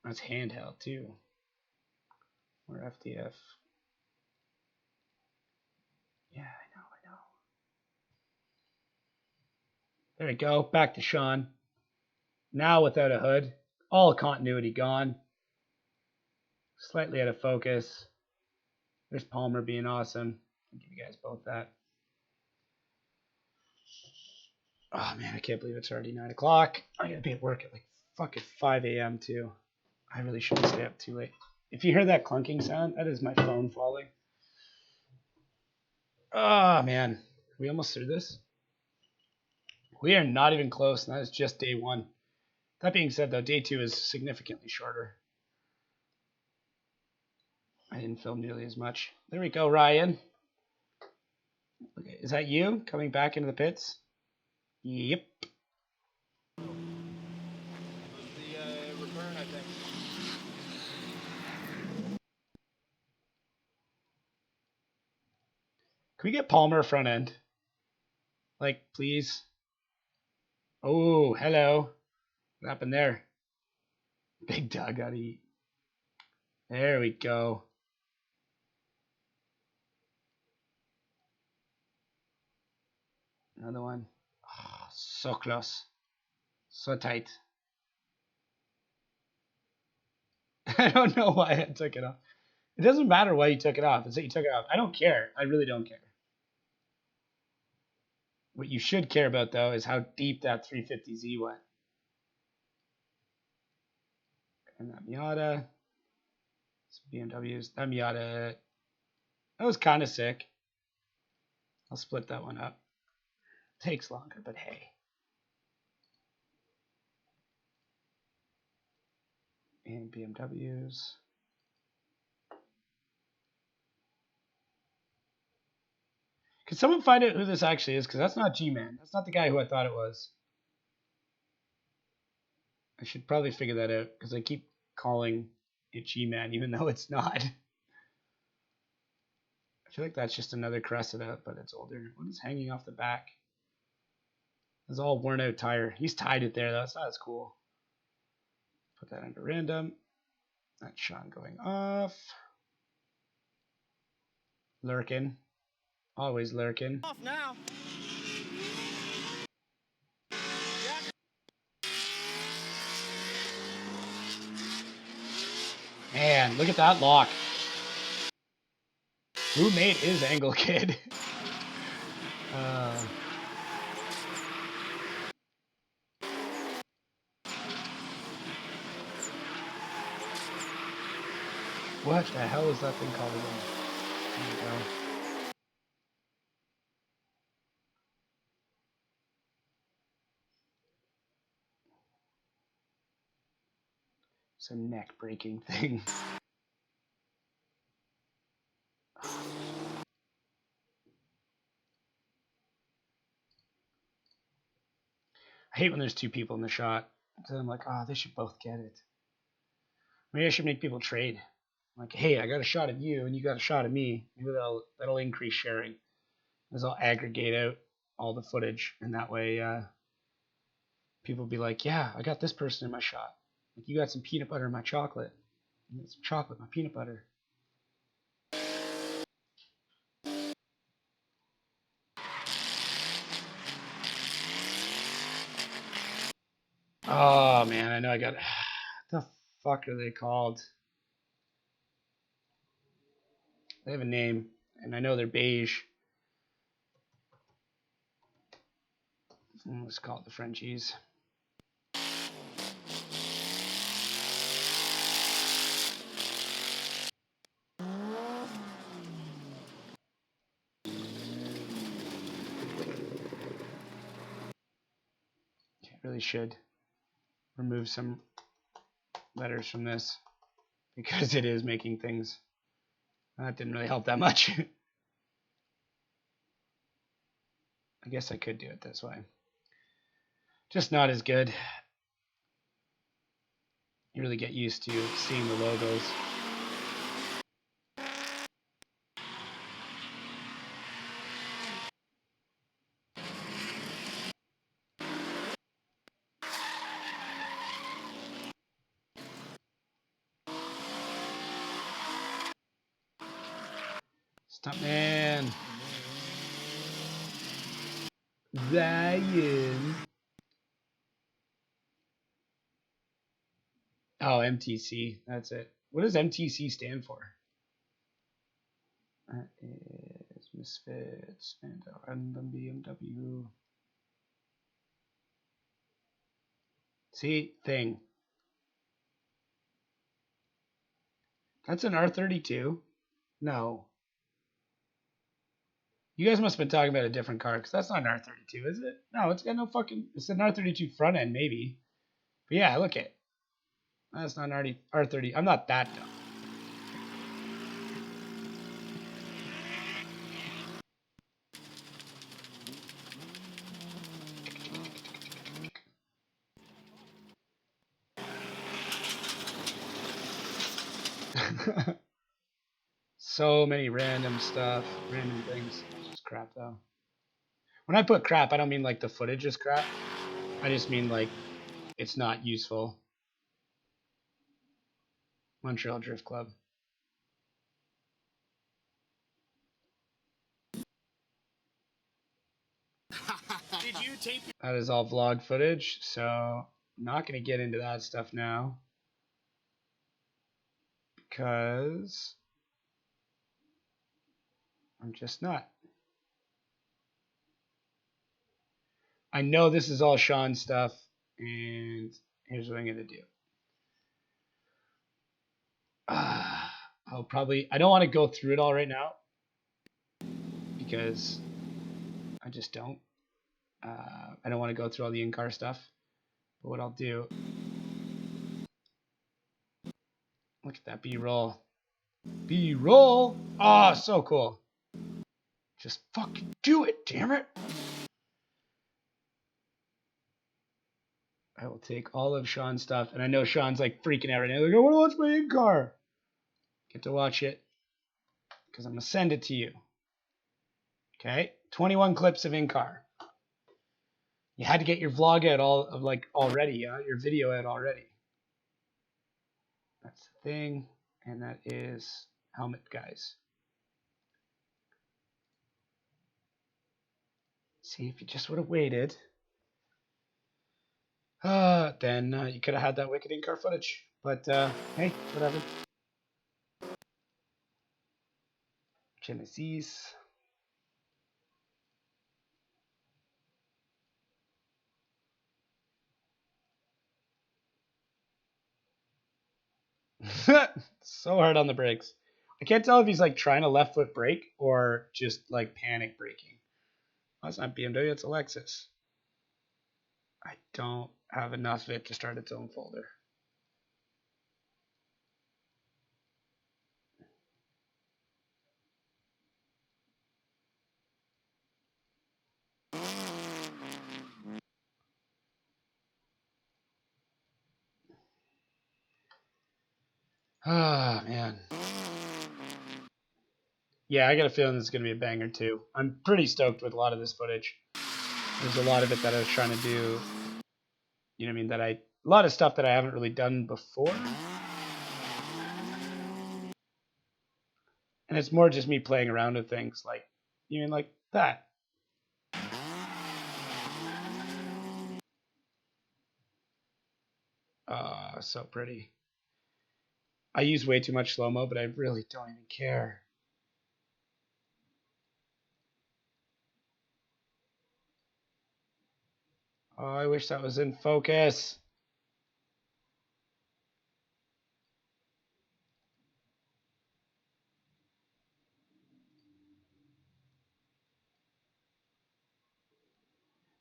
That's handheld, too. Or FDF. Yeah, I know. There we go. Back to Sean. Now without a hood. All continuity gone. Slightly out of focus. There's Palmer being awesome. I'll give you guys both that. Oh man, I can't believe it's already 9 o'clock. I gotta be at work at like fucking 5 a.m. too. I really shouldn't stay up too late. If you hear that clunking sound, that is my phone falling. Oh man, are we almost through this? We are not even close, and that is just day one. That being said, though, day two is significantly shorter. I didn't film nearly as much. There we go, Ryan. Okay, is that you coming back into the pits? Yep. Return, I think. Can we get Palmer front end? Like, please. Oh, hello. What happened there? Big dog gotta eat. There we go. Another one. Oh, so close. So tight. I don't know why I took it off. It doesn't matter why you took it off. It's that you took it off. I don't care. I really don't care. What you should care about, though, is how deep that 350Z went. And that Miata. Some BMWs. That Miata. That was kind of sick. I'll split that one up. Takes longer, but hey. And BMWs. Can someone find out who this actually is? Because that's not G-Man. That's not the guy who I thought it was. I should probably figure that out because I keep calling it G-Man even though it's not. I feel like that's just another Cressida, but it's older. What is hanging off the back? It's all worn out tire. He's tied it there though. It's not as cool. Put that under random. That's Sean going off. Lurking. Always lurking. Off now. Man, look at that lock. Who made his angle kid? What the hell is that thing called again? There we go. It's a neck breaking thing. I hate when there's two people in the shot. So I'm like, oh, they should both get it. Maybe I should make people trade. Like, hey, I got a shot of you and you got a shot of me. Maybe that'll increase sharing. As I'll aggregate out all the footage, and that way people will be like, yeah, I got this person in my shot. Like, you got some peanut butter in my chocolate. You got some chocolate in my peanut butter. Oh man, I know I got. What the fuck are they called? They have a name, and I know they're beige. Let's call it the Frenchies. Really should remove some letters from this because it is making things. That didn't really help that much. I guess I could do it this way. Just not as good. You really get used to seeing the logos. Stuntman. Ryan. Oh, MTC. That's it. What does MTC stand for? That is Misfits and Random BMW. See, thing. That's an R32. No. You guys must have been talking about a different car because that's not an R32, is it? No, it's got no fucking. It's an R32 front end, maybe. But yeah, look at it. That's not an R30. I'm not that dumb. So many random stuff, random things. It's just crap though. When I put crap, I don't mean like the footage is crap. I just mean like it's not useful. Montreal Drift Club. Did you tape? That is all vlog footage, so I'm not going to get into that stuff now because I'm just not. I know this is all Sean stuff, and here's what I'm going to do. I'll probably, I don't want to go through it all right now because I just don't. I don't want to go through all the in-car stuff. But what I'll do, look at that B-roll. B-roll! Oh, so cool. Just fucking do it, damn it. I will take all of Sean's stuff, and I know Sean's like freaking out right now. Like, I want to watch my in-car. Get to watch it because I'm going to send it to you. Okay? 21 clips of in-car. You had to get your vlog out already, yeah? Your video out already. That's the thing, and that is helmet guys. See, if you just would have waited, then you could have had that wicked in-car footage. But hey, whatever. Genesis. So hard on the brakes. I can't tell if he's like trying to left foot brake or just like panic braking. That's not BMW, it's a Lexus. I don't have enough of it to start its own folder. Ah, man. Yeah, I got a feeling this is going to be a banger too. I'm pretty stoked with a lot of this footage. There's a lot of it that I was trying to do, you know what I mean, a lot of stuff that I haven't really done before. And it's more just me playing around with things like, you mean like that. So pretty. I use way too much slow-mo, but I really don't even care. Oh, I wish that was in focus.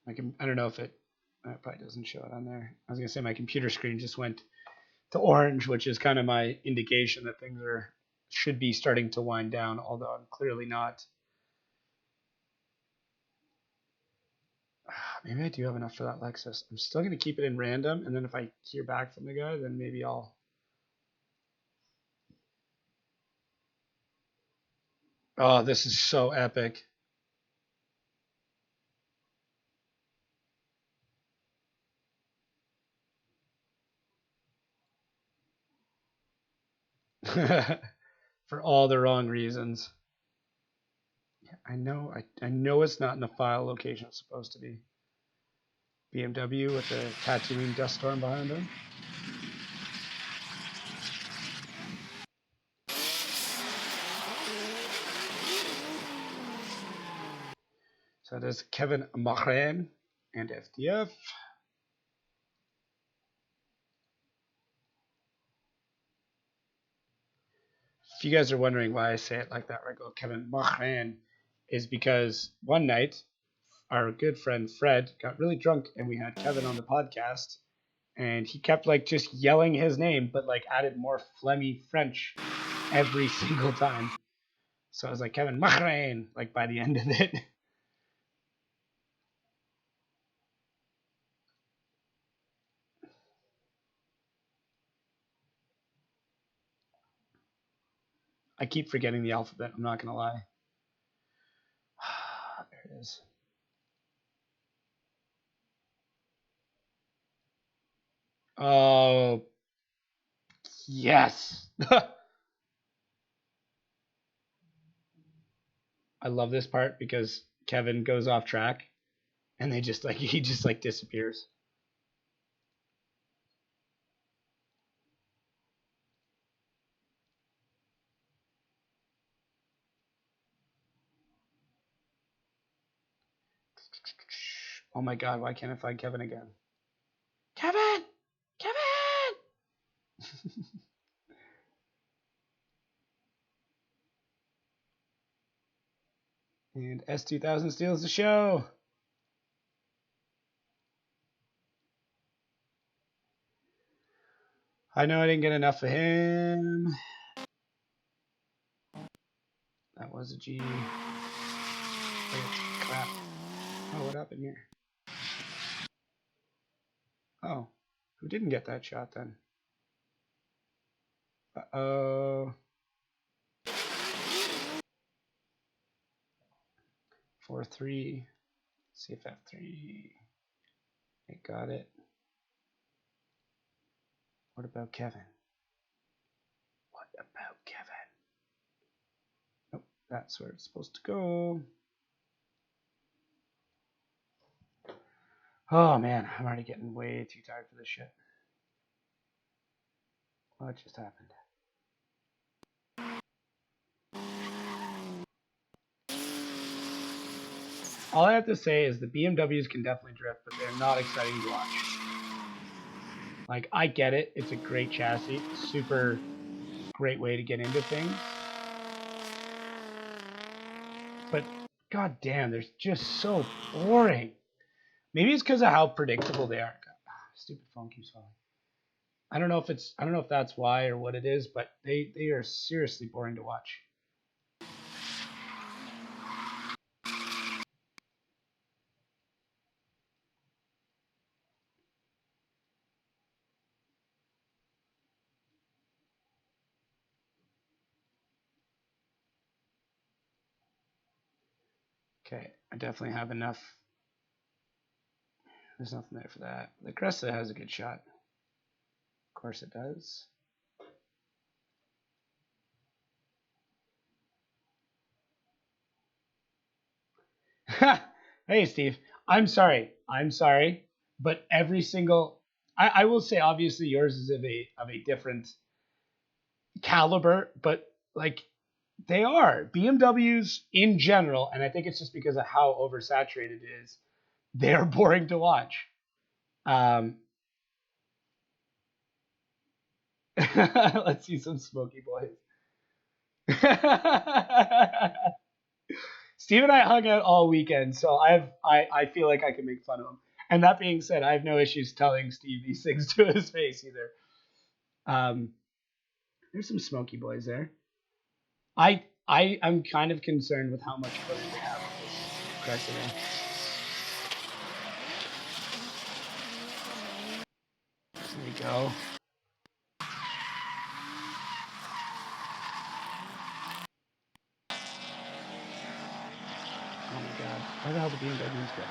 I don't know if it probably doesn't show it on there. I was gonna say my computer screen just went to orange, which is kind of my indication that things should be starting to wind down, although I'm clearly not. Maybe I do have enough for that Lexus. I'm still gonna keep it in random, and then if I hear back from the guy, then maybe I'll. Oh, this is so epic. For all the wrong reasons. Yeah, I know it's not in the file location it's supposed to be. BMW with the Tatooine dust storm behind him. So there's Kevin Mahran and FDF. If you guys are wondering why I say it like that, where I go Kevin Mahran, is because one night our good friend Fred got really drunk and we had Kevin on the podcast and he kept like just yelling his name but like added more phlegmy French every single time. So I was like Kevin Mahran like by the end of it. I keep forgetting the alphabet, I'm not gonna lie. There it is. Oh yes. I love this part because Kevin goes off track and they just like he just like disappears. Oh my god, why can't I find Kevin again? Kevin! Kevin! And S2000 steals the show. I know I didn't get enough of him. That was a G. Oh, crap. Oh, what happened here? Oh, who didn't get that shot then? Uh-oh. 4-3. CFF3. I got it. What about Kevin? What about Kevin? Nope, that's where it's supposed to go. Oh man, I'm already getting way too tired for this shit. What just happened? All I have to say is the BMWs can definitely drift, but they're not exciting to watch. Like, I get it. It's a great chassis. Super great way to get into things. But god damn, they're just so boring. Maybe it's because of how predictable they are. God, stupid phone keeps falling. I don't know if that's why or what it is, but they are seriously boring to watch. Okay, I definitely have enough. There's nothing there for that. The Cresta has a good shot. Of course it does. Hey, Steve. I'm sorry. But every single, I will say, obviously yours is of a different caliber, but like they are BMWs in general, and I think it's just because of how oversaturated it is. They're boring to watch. Um, let's see some Smoky Boys. Steve and I hung out all weekend, so I feel like I can make fun of him. And that being said, I have no issues telling Steve these things to his face either. Um, there's some Smoky Boys there. I'm kind of concerned with how much footage they have of this Cressida. There we go. Oh my god. Where the hell did BMWs go?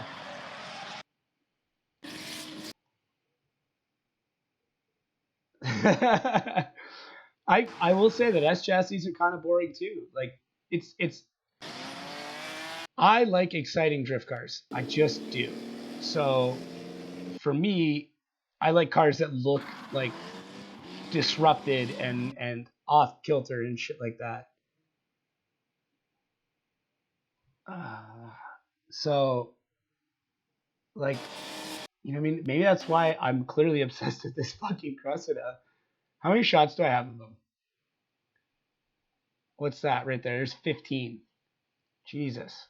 I will say that S chassis are kind of boring too. Like it's I like exciting drift cars. I just do. So for me, I like cars that look like disrupted and off kilter and shit like that. Uh, so like I mean? Maybe that's why I'm clearly obsessed with this fucking Cressida. How many shots do I have of them? What's that right there? There's 15. Jesus.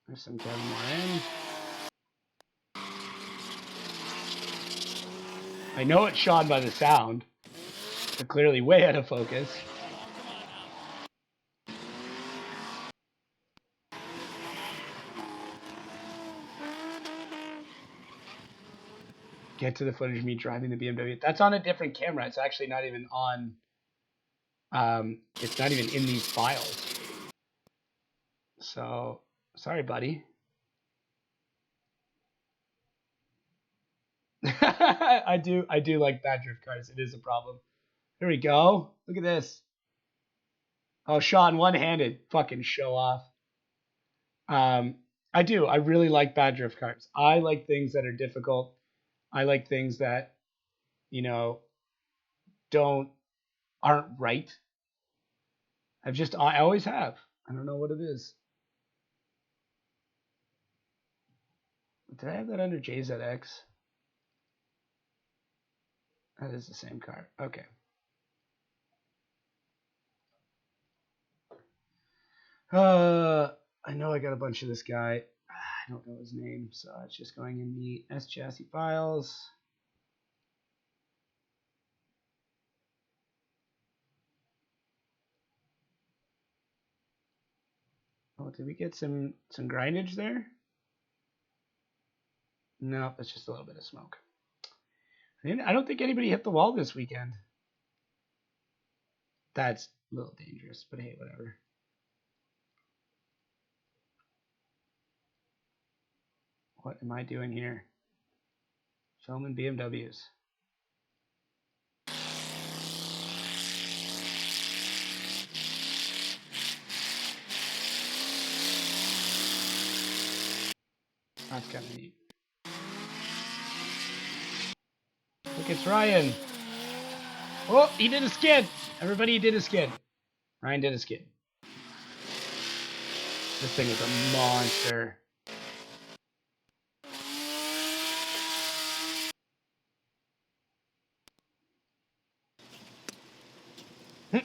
There's some Kevin Moran. I know it's Sean by the sound. They're clearly way out of focus. Get to the footage of me driving the BMW. That's on a different camera. It's actually not even on. It's not even in these files. So sorry, buddy. I do like bad drift cars. It is a problem. Here we go. Look at this. Oh, Sean, one-handed. Fucking show off. Um, I do. I really like bad drift cars. I like things that are difficult. I like things that, you know, don't aren't right. I always have. I don't know what it is. Did I have that under JZX? That is the same car. Okay. I know I got a bunch of this guy. I don't know his name, so it's just going in the S chassis files. Oh, did we get some grindage there? No, it's just a little bit of smoke. I don't think anybody hit the wall this weekend. That's a little dangerous, but hey, whatever. What am I doing here? Filming BMWs. That's kind of neat. Look, it's Ryan. Oh, he did a skid. Everybody did a skid. Ryan did a skid. This thing is a monster.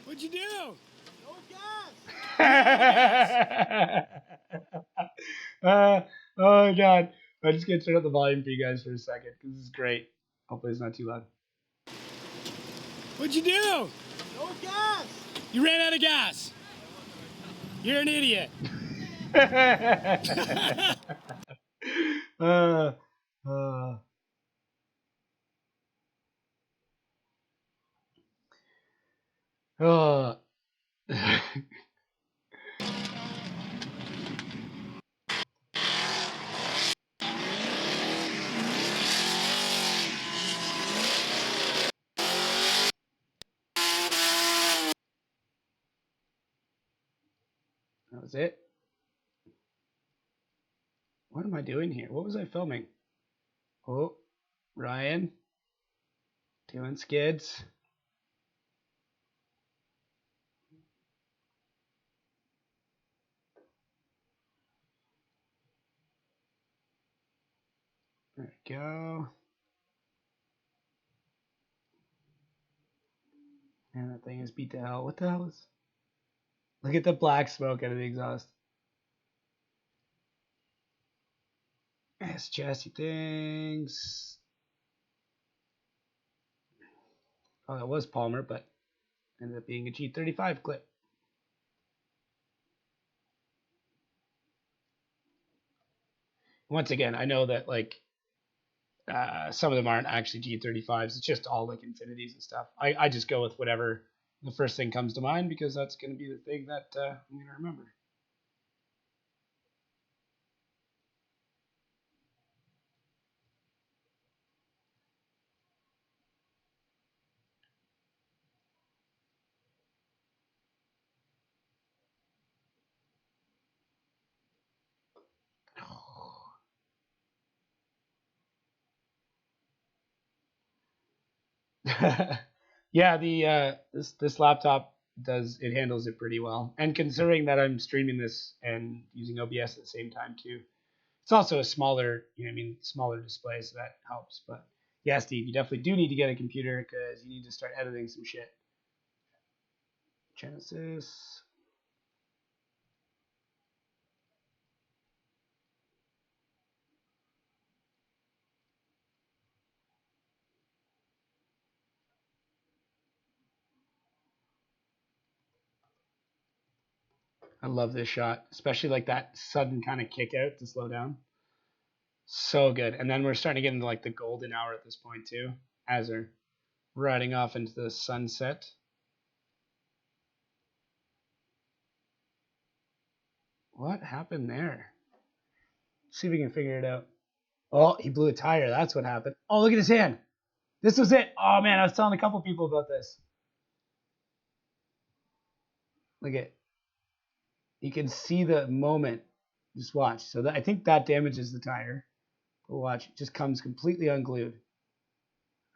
What'd you do? No gas. Oh god. I'm just gonna turn up the volume for you guys for a second because this is great. Hopefully it's not too loud. What'd you do? No gas. You ran out of gas. You're an idiot. uh, uh. Oh. That was it. What am I doing here? What was I filming? Oh, Ryan doing skids. There we go. And that thing is beat to hell. What the hell is? Look at the black smoke out of the exhaust. Yes, chassis things. Oh, that was Palmer, but ended up being a G35 clip. Once again, I know that like some of them aren't actually G35s. It's just all like infinities and stuff. I just go with whatever the first thing comes to mind because that's going to be the thing that I'm going to remember. Yeah, the this laptop handles it pretty well, and considering that I'm streaming this and using OBS at the same time too, it's also a smaller, smaller display, so that helps. But yeah, Steve, you definitely do need to get a computer because you need to start editing some shit. Genesis. I love this shot, especially like that sudden kind of kick out to slow down. So good. And then we're starting to get into like the golden hour at this point too, as they're riding off into the sunset. What happened there? See if we can figure it out. Oh, he blew a tire. That's what happened. Oh, look at his hand. This was it. Oh man, I was telling a couple people about this. Look at. You can see the moment. Just watch. So I think that damages the tire. But watch, it just comes completely unglued.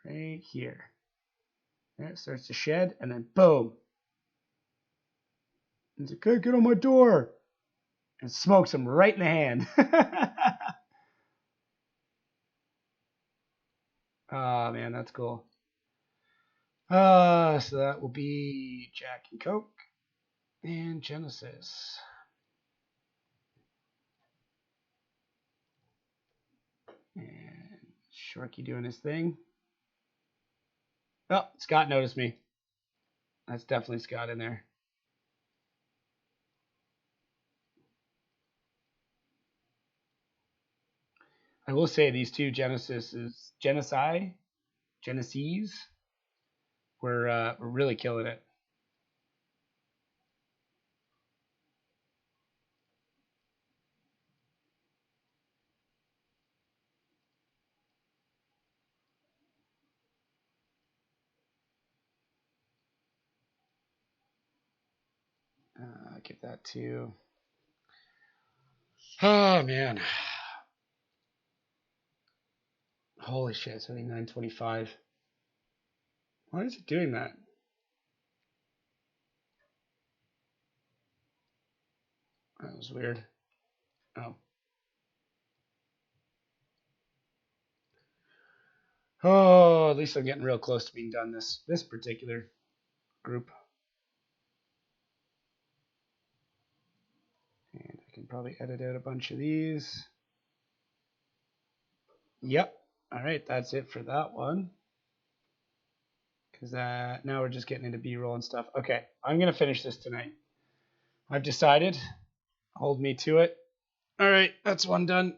Right here. There it starts to shed, and then boom. He's like, "Hey, get on my door!" And smokes him right in the hand. Oh man, that's cool. So that will be Jack and Coke and Genesis. And Sharky doing his thing. Oh, Scott noticed me. That's definitely Scott in there. I will say these two Genesis were really killing it. Give that to. Oh man, holy shit! 79.25. Why is it doing that? That was weird. Oh. Oh, at least I'm getting real close to being done this particular group. And I can probably edit out a bunch of these. Yep. All right, that's it for that one. Because now we're just getting into B-roll and stuff. Okay, I'm going to finish this tonight. I've decided. Hold me to it. All right, that's one done.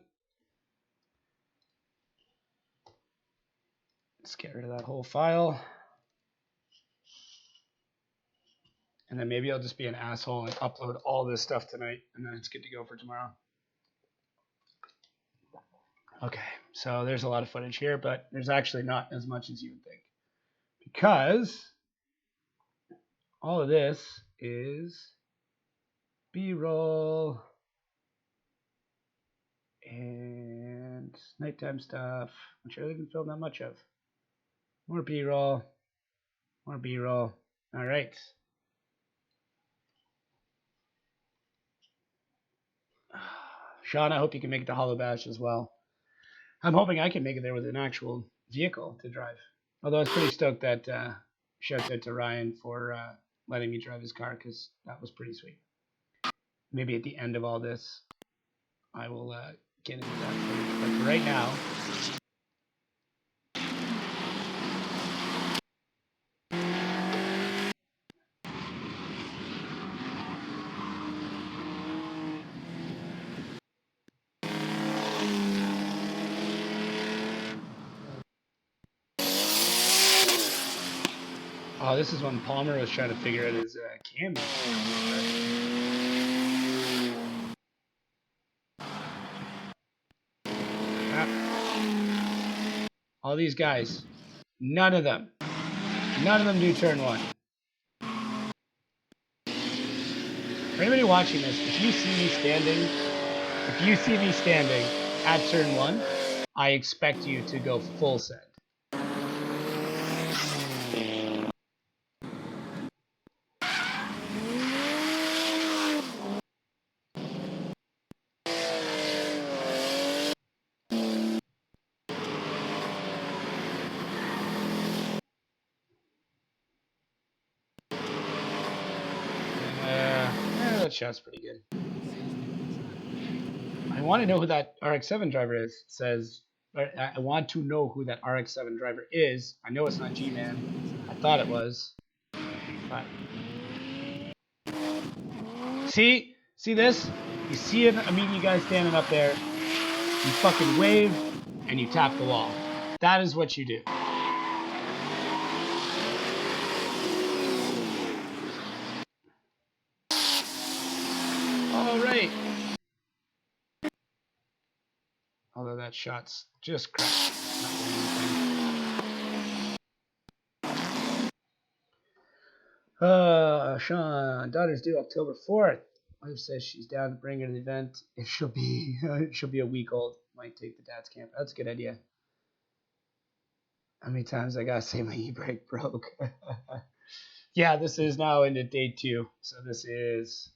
Let's get rid of that whole file. And then maybe I'll just be an asshole and upload all this stuff tonight, and then it's good to go for tomorrow. Okay, so there's a lot of footage here, but there's actually not as much as you would think. Because all of this is B-roll and nighttime stuff, which I really didn't film that much of. More B-roll, more B-roll. All right. Sean, I hope you can make it to Hollow Bash as well. I'm hoping I can make it there with an actual vehicle to drive. Although I was pretty stoked that shouts out to Ryan for letting me drive his car, because that was pretty sweet. Maybe at the end of all this, I will get into that footage. But for right now, oh, this is when Palmer was trying to figure out his camera. All these guys, none of them do turn one. For anybody watching this, if you see me standing at turn one, I expect you to go full send. That shot's pretty good. I want to know who that RX-7 driver is. It says, I want to know who that RX-7 driver is. I know it's not G-Man. I thought it was. But see this? You see a media guy standing up there. You fucking wave and you tap the wall. That is what you do. All right. Although that shot's just crap. Sean, daughter's due October 4th. Wife says she's down to bring her to the event. If she'll be a week old. Might take the dad's camp. That's a good idea. How many times I gotta say my e-brake broke? Yeah, this is now into day 2. So this is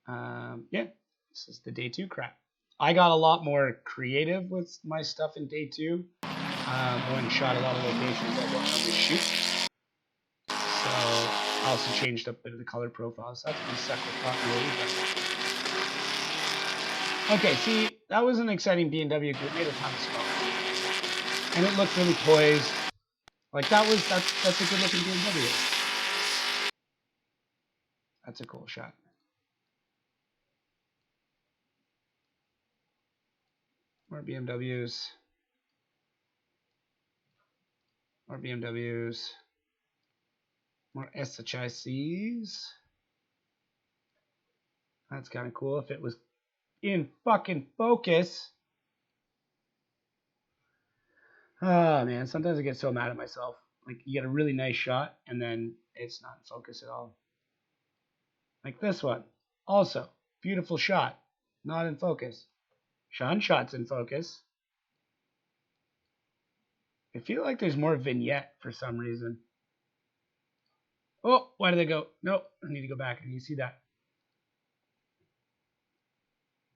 this is the day 2 crap. I got a lot more creative with my stuff in day 2. I went and shot a lot of locations I don't normally shoot. So I also changed up a bit of the color profile. So that's pretty separate continuity. Okay, see, that was an exciting B&W because it made a ton of smoke. And it looked really poised. Like that's a good looking B&W. That's a cool shot. More BMWs. More BMWs. More SHICs. That's kind of cool if it was in fucking focus. Oh man, sometimes I get so mad at myself. Like you get a really nice shot and then it's not in focus at all. Like this one. Also, beautiful shot. Not in focus. Sean's shot's in focus. I feel like there's more vignette for some reason. Oh, why did they go? Nope, I need to go back. And you see that.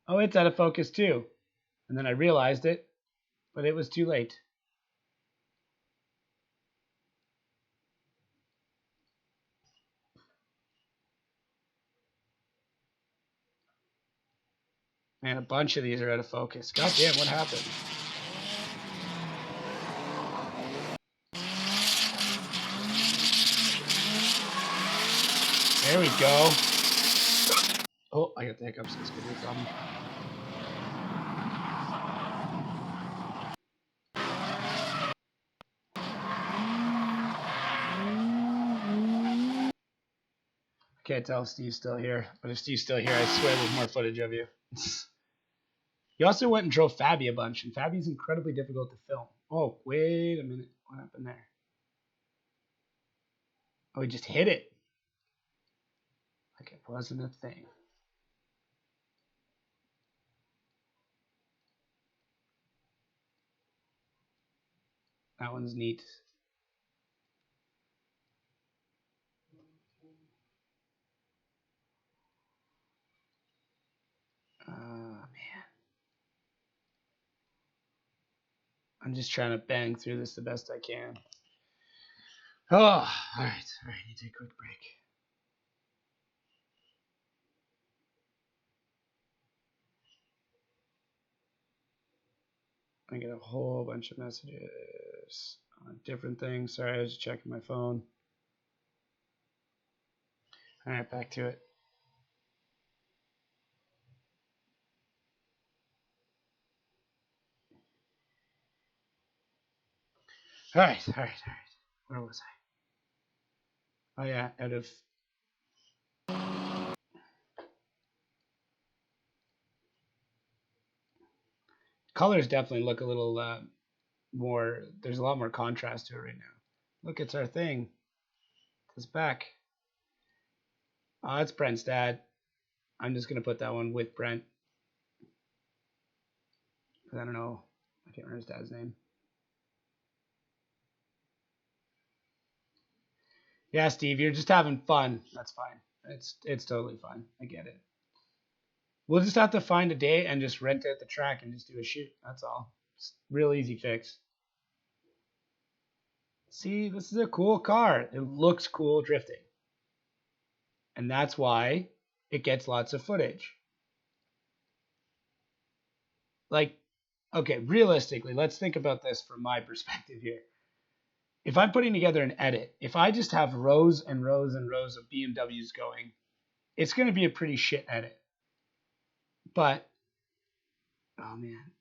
Oh, it's out of focus too. And then I realized it, but it was too late. Man, a bunch of these are out of focus. God damn, what happened? There we go. Oh, I got the hiccups. This could be a problem. I can't tell if Steve's still here, but if Steve's still here, I swear there's more footage of you. You also went and drove Fabi a bunch, and Fabi's incredibly difficult to film. Oh, wait a minute. What happened there? Oh, he just hit it. Like it wasn't a thing. That one's neat. Man. I'm just trying to bang through this the best I can. Oh, all right. Need to take a quick break. I get a whole bunch of messages on different things. Sorry, I was checking my phone. All right, back to it. All right. Where was I? Oh yeah, out of colors definitely look a little more. There's a lot more contrast to it right now. Look, it's our thing. It's back. Oh, that's Brent's dad. I'm just gonna put that one with Brent. I don't know. I can't remember his dad's name. Yeah, Steve, you're just having fun. That's fine. It's totally fine. I get it. We'll just have to find a day and just rent out the track and just do a shoot. That's all. It's real easy fix. See, this is a cool car. It looks cool drifting. And that's why it gets lots of footage. Like, okay, realistically, let's think about this from my perspective here. If I'm putting together an edit, if I just have rows and rows and rows of BMWs going, it's going to be a pretty shit edit. But oh man,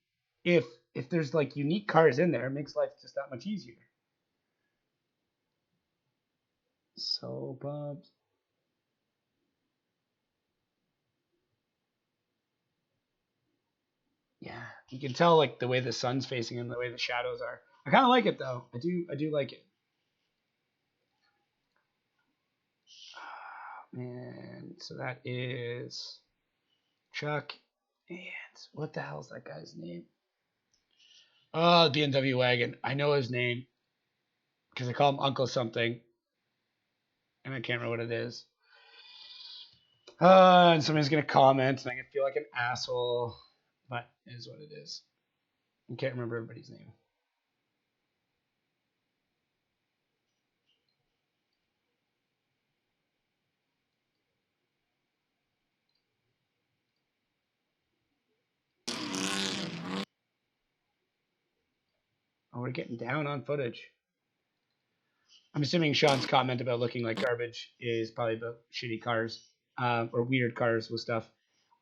if there's like unique cars in there, it makes life just that much easier. So pumped. Yeah, you can tell like the way the sun's facing and the way the shadows are. I kind of like it though. I do like it. And so that is Chuck. And what the hell's that guy's name? Oh, the BMW wagon. I know his name because I call him Uncle something, and I can't remember what it is. And somebody's gonna comment, and I can feel like an asshole, but it is what it is. I can't remember everybody's name. Oh, we're getting down on footage. I'm assuming Sean's comment about looking like garbage is probably about shitty cars or weird cars with stuff.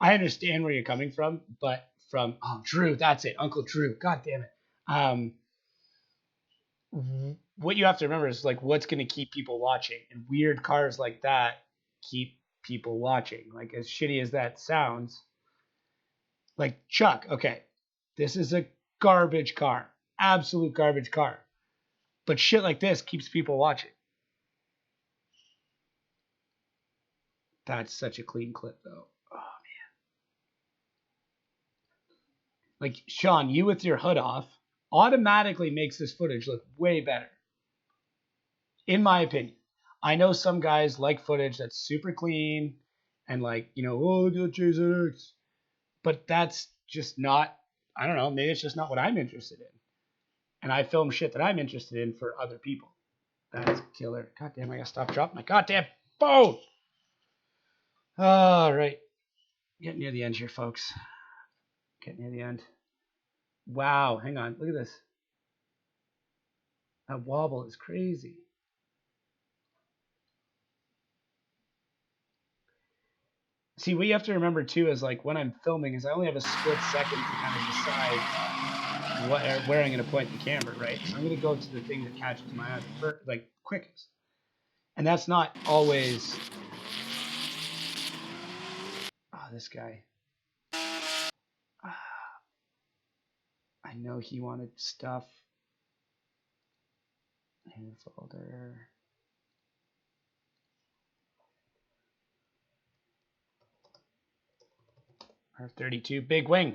I understand where you're coming from, but from Drew, that's it, Uncle Drew. God damn it. What you have to remember is like what's going to keep people watching, and weird cars like that keep people watching. Like as shitty as that sounds, like Chuck. Okay, this is a garbage car, absolute garbage car, but shit like this keeps people watching. That's such a clean clip, though. Oh, man. Like, Sean, you with your hood off automatically makes this footage look way better, in my opinion. I know some guys like footage that's super clean and, like, oh, look at JZX. but that's just not. I don't know. Maybe it's just not what I'm interested in, and I film shit that I'm interested in for other people. That's killer. God damn, I gotta stop dropping my goddamn phone. All right, getting near the end here, folks. Getting near the end. Wow, hang on. Look at this. That wobble is crazy. See, what you have to remember too is like when I'm filming is I only have a split second to kind of decide where I'm going to point the camera, right? So I'm going to go to the thing that catches my eye like quickest, and that's not always. Oh, this guy. I know he wanted stuff. New folder. R32 big wing.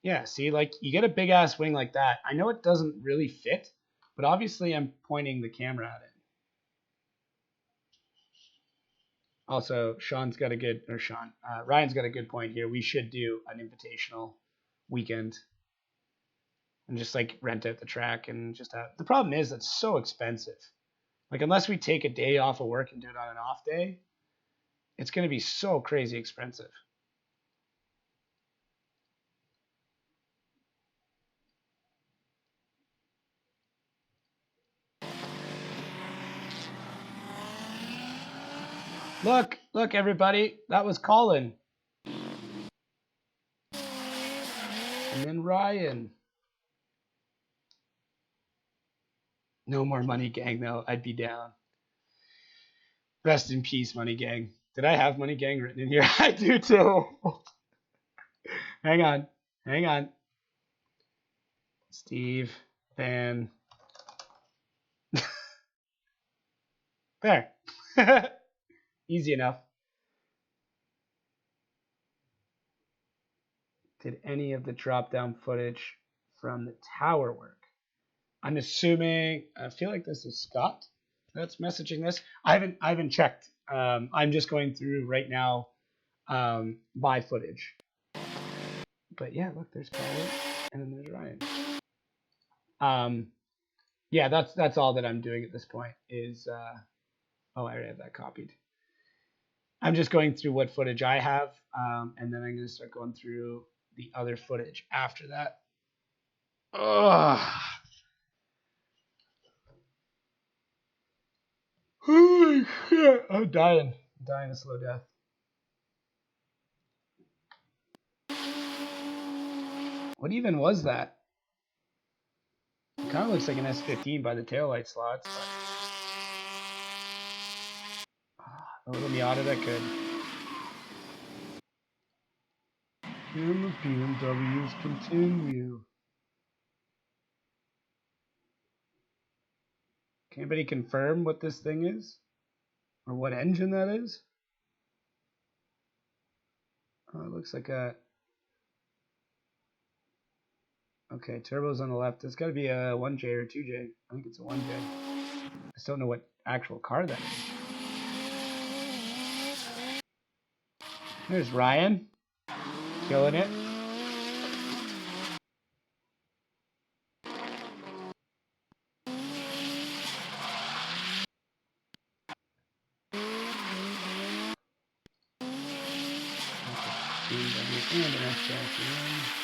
Yeah, see, like you get a big ass wing like that. I know it doesn't really fit, but obviously I'm pointing the camera at it. Also, Ryan's got a good point here. We should do an invitational weekend and just like rent out the track and just have. The problem is it's so expensive. Like unless we take a day off of work and do it on an off day, it's going to be so crazy expensive. Look, everybody, that was Colin, and then Ryan. No more Money Gang though. I'd be down. Rest in peace, Money Gang. Did I have Money Gang written in here? I do too. hang on. Steve Van. There. Easy enough. Did any of the drop down footage from the tower work? I'm assuming. I feel like this is Scott that's messaging this. I haven't checked. I'm just going through right now by footage. But yeah, look, there's Colin, and then there's Ryan. Yeah, that's all that I'm doing at this point. Is I already have that copied. I'm just going through what footage I have, and then I'm going to start going through the other footage after that. Ugh. Holy shit. I'm dying. I'm dying a slow death. What even was that? It kind of looks like an S15 by the taillight slots. But a little Miata that could. And the BMWs continue. Can anybody confirm what this thing is? Or what engine that is? Oh, it looks like a... Okay, turbo's on the left. It's got to be a 1J or a 2J. I think it's a 1J. I just don't know what actual car that is. There's Ryan. Killing it. BMW and an S-Class.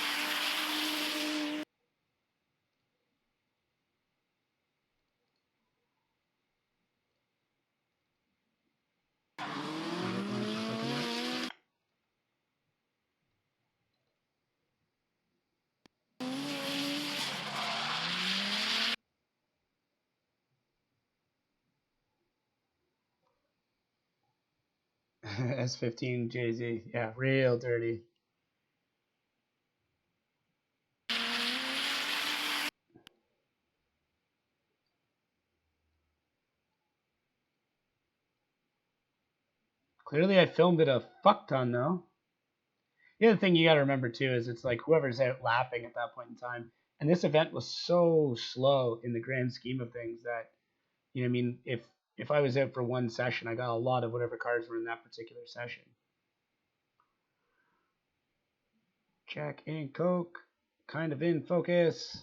S15 JZ. Yeah, real dirty. Clearly, I filmed it a fuck ton, though. The other thing you got to remember, too, is it's like whoever's out lapping at that point in time. And this event was so slow in the grand scheme of things that, you know, I mean, if I was out for one session, I got a lot of whatever cars were in that particular session. Jack and Coke, kind of in focus.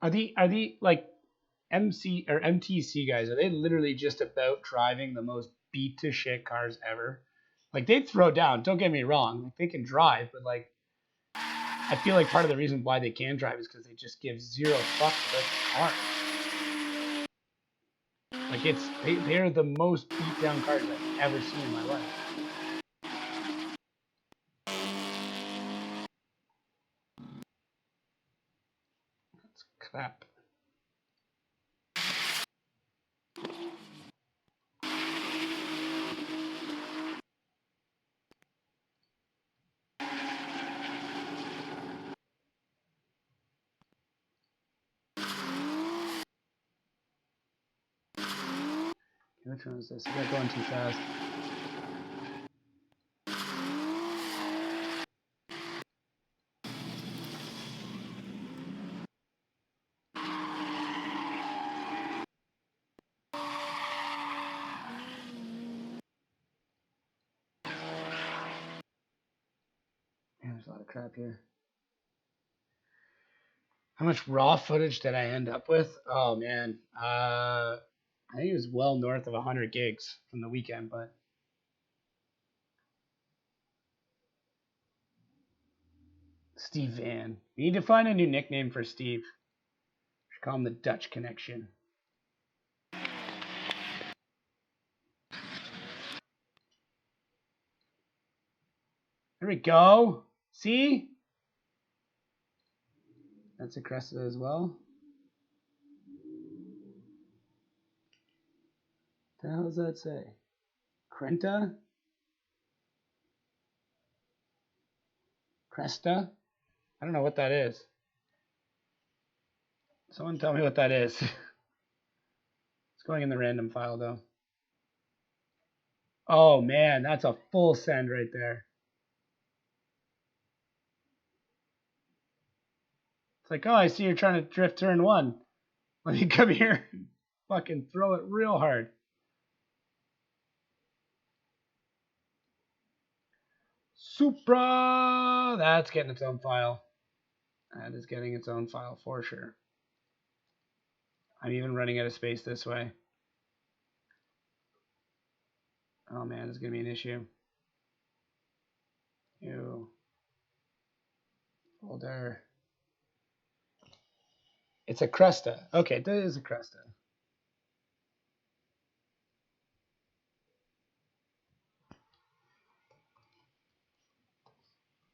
Are the like MC or MTC guys? Are they literally just about driving the most beat to shit cars ever? Like they throw down. Don't get me wrong. Like they can drive, but like I feel like part of the reason why they can drive is because they just give zero fucks about the car. Like they're the most beat down cars I've ever seen in my life. That's crap. Which one is this? I got going too fast. Man, there's a lot of crap here. How much raw footage did I end up with? Oh man, I think it was well north of 100 gigs from the weekend. But Steve Van, we need to find a new nickname for Steve. We should call him the Dutch Connection. There we go. See? That's a Cresta as well. What the hell does that say? Crenta? Cresta? I don't know what that is. Someone tell me what that is. It's going in the random file though. Oh man, that's a full send right there. It's like, oh, I see you're trying to drift turn one. Let me come here and fucking throw it real hard. Supra! That's getting its own file. That is getting its own file for sure. I'm even running out of space this way. Oh man, it's going to be an issue. Ew. Folder. It's a Cresta. Okay, that is a Cresta.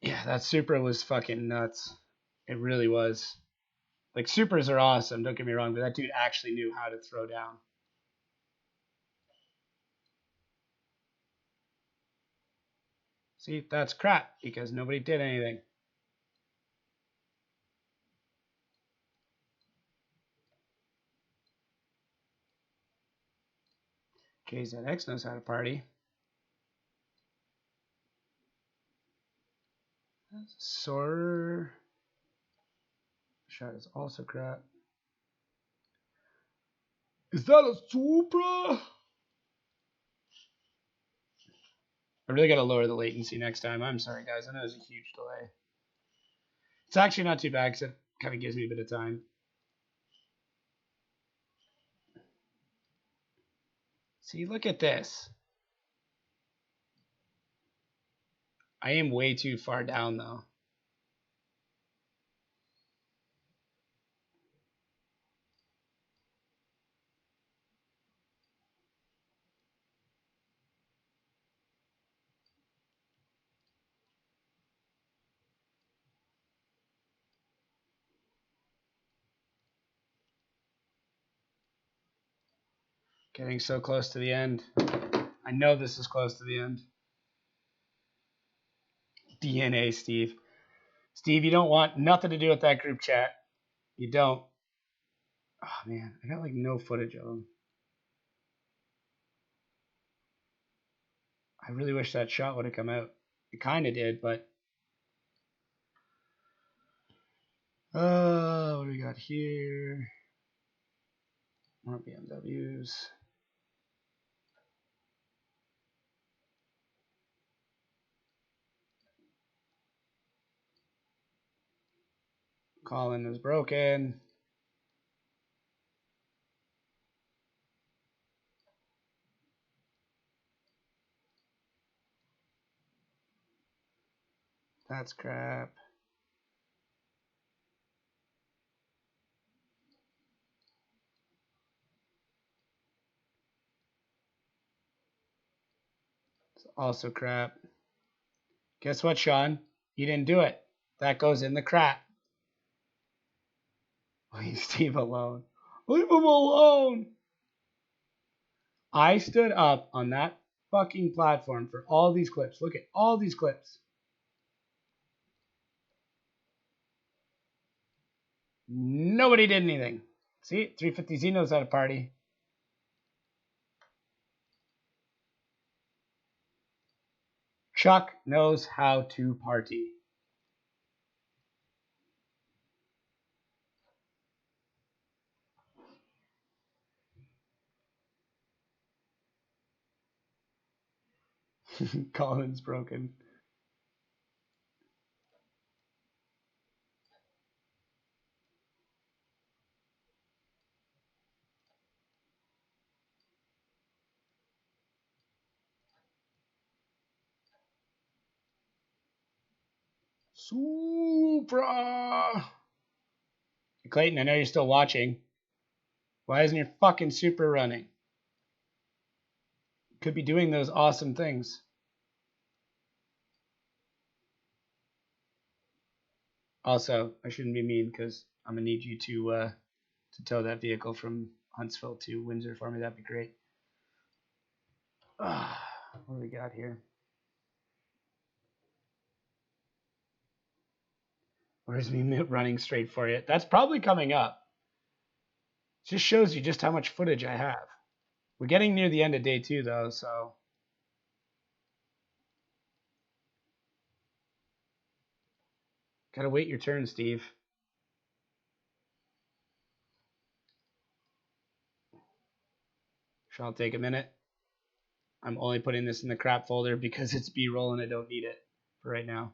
Yeah, that Supra was fucking nuts. It really was. Like, Supras are awesome, don't get me wrong, but that dude actually knew how to throw down. See, that's crap, because nobody did anything. JZX knows how to party. Soarer. Shot is also crap. Is that a Supra? I really got to lower the latency next time. I'm sorry, guys. I know there's a huge delay. It's actually not too bad because it kind of gives me a bit of time. See, look at this. I am way too far down, though. Getting so close to the end. I know this is close to the end. DNA, Steve. Steve, you don't want nothing to do with that group chat. You don't. Oh, man. I got like no footage of him. I really wish that shot would have come out. It kind of did, but what do we got here? More BMWs. Colin is broken. That's crap. It's also crap. Guess what, Sean? You didn't do it. That goes in the crap. Leave Steve alone. Leave him alone. I stood up on that fucking platform for all these clips. Look at all these clips. Nobody did anything. See, 350Z knows how to party. Chuck knows how to party. Colin's broken. Supra. Clayton, I know you're still watching. Why isn't your fucking Supra running? Could be doing those awesome things. Also, I shouldn't be mean because I'm gonna need you to tow that vehicle from Huntsville to Windsor for me. That'd be great. What do we got here? Where's me running straight for you? That's probably coming up. Just shows you just how much footage I have. We're getting near the end of day 2 though, so gotta wait your turn, Steve. Sure, I'll take a minute. I'm only putting this in the crap folder because it's B-roll and I don't need it for right now.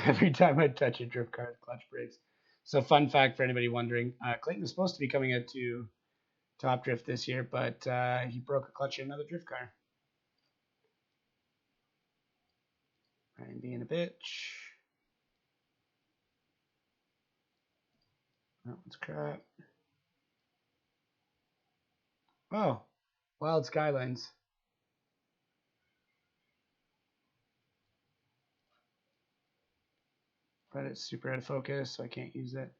Every time I touch a drift car, clutch breaks. So, fun fact for anybody wondering, Clayton was supposed to be coming out to Top Drift this year, but he broke a clutch in another drift car. I'm being a bitch. That one's crap. Oh, Wild Skylines. But it's super out of focus, so I can't use it.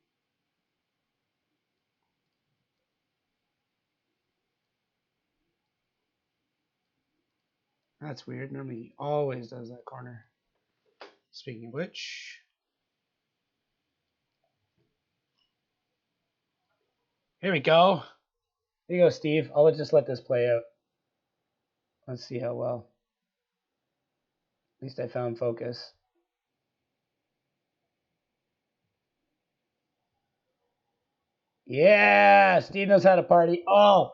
That's weird. Normally he always does that corner. Speaking of which, here we go. Here you go, Steve. I'll just let this play out. Let's see how well. At least I found focus. Yeah, Steve knows how to party. Oh,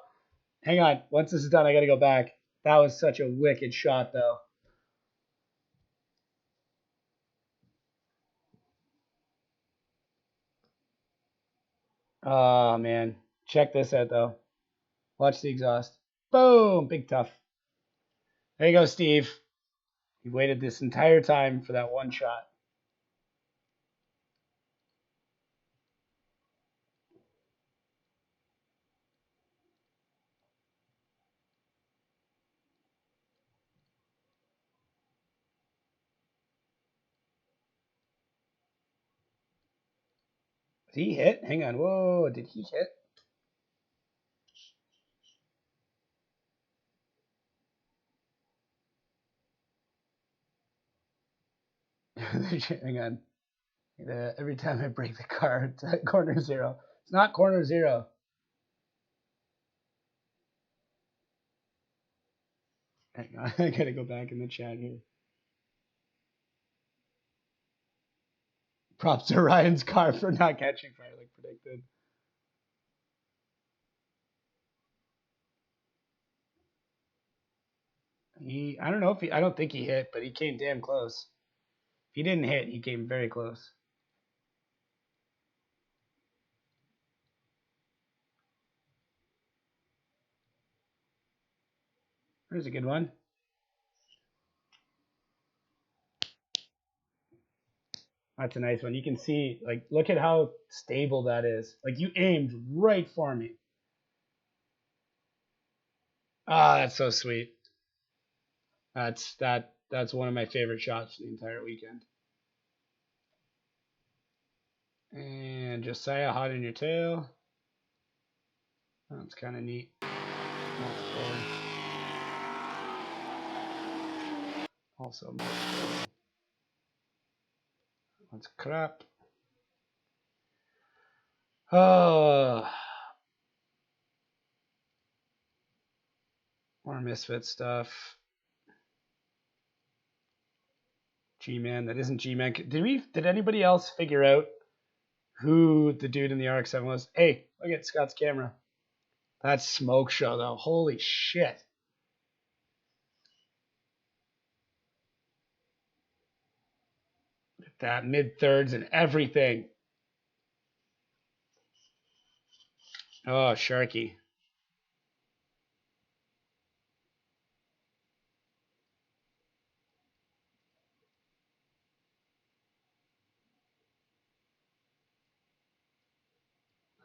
hang on. Once this is done, I gotta go back. That was such a wicked shot, though. Oh, man. Check this out, though. Watch the exhaust. Boom! Big tough. There you go, Steve. You waited this entire time for that one shot. Did he hit? Hang on. Whoa, did he hit? Hang on. Every time I break the car, it's at corner zero. It's not corner zero. Hang on, I gotta go back in the chat here. Props to Ryan's car for not catching fire like predicted. I don't know if I don't think he hit, but he came damn close. If he didn't hit, he came very close. There's a good one. That's a nice one. You can see, like, look at how stable that is. Like, you aimed right for me. Ah, that's so sweet. That's one of my favorite shots the entire weekend. And Josiah, hot in your tail. That's kind of neat. Also, that's crap. Oh, more Misfit stuff. G-Man, that isn't G-Man. Did anybody else figure out who the dude in the RX-7 was? Hey, look at Scott's camera. That's Smoke Show, though. Holy shit. That mid-thirds and everything. Oh, Sharky.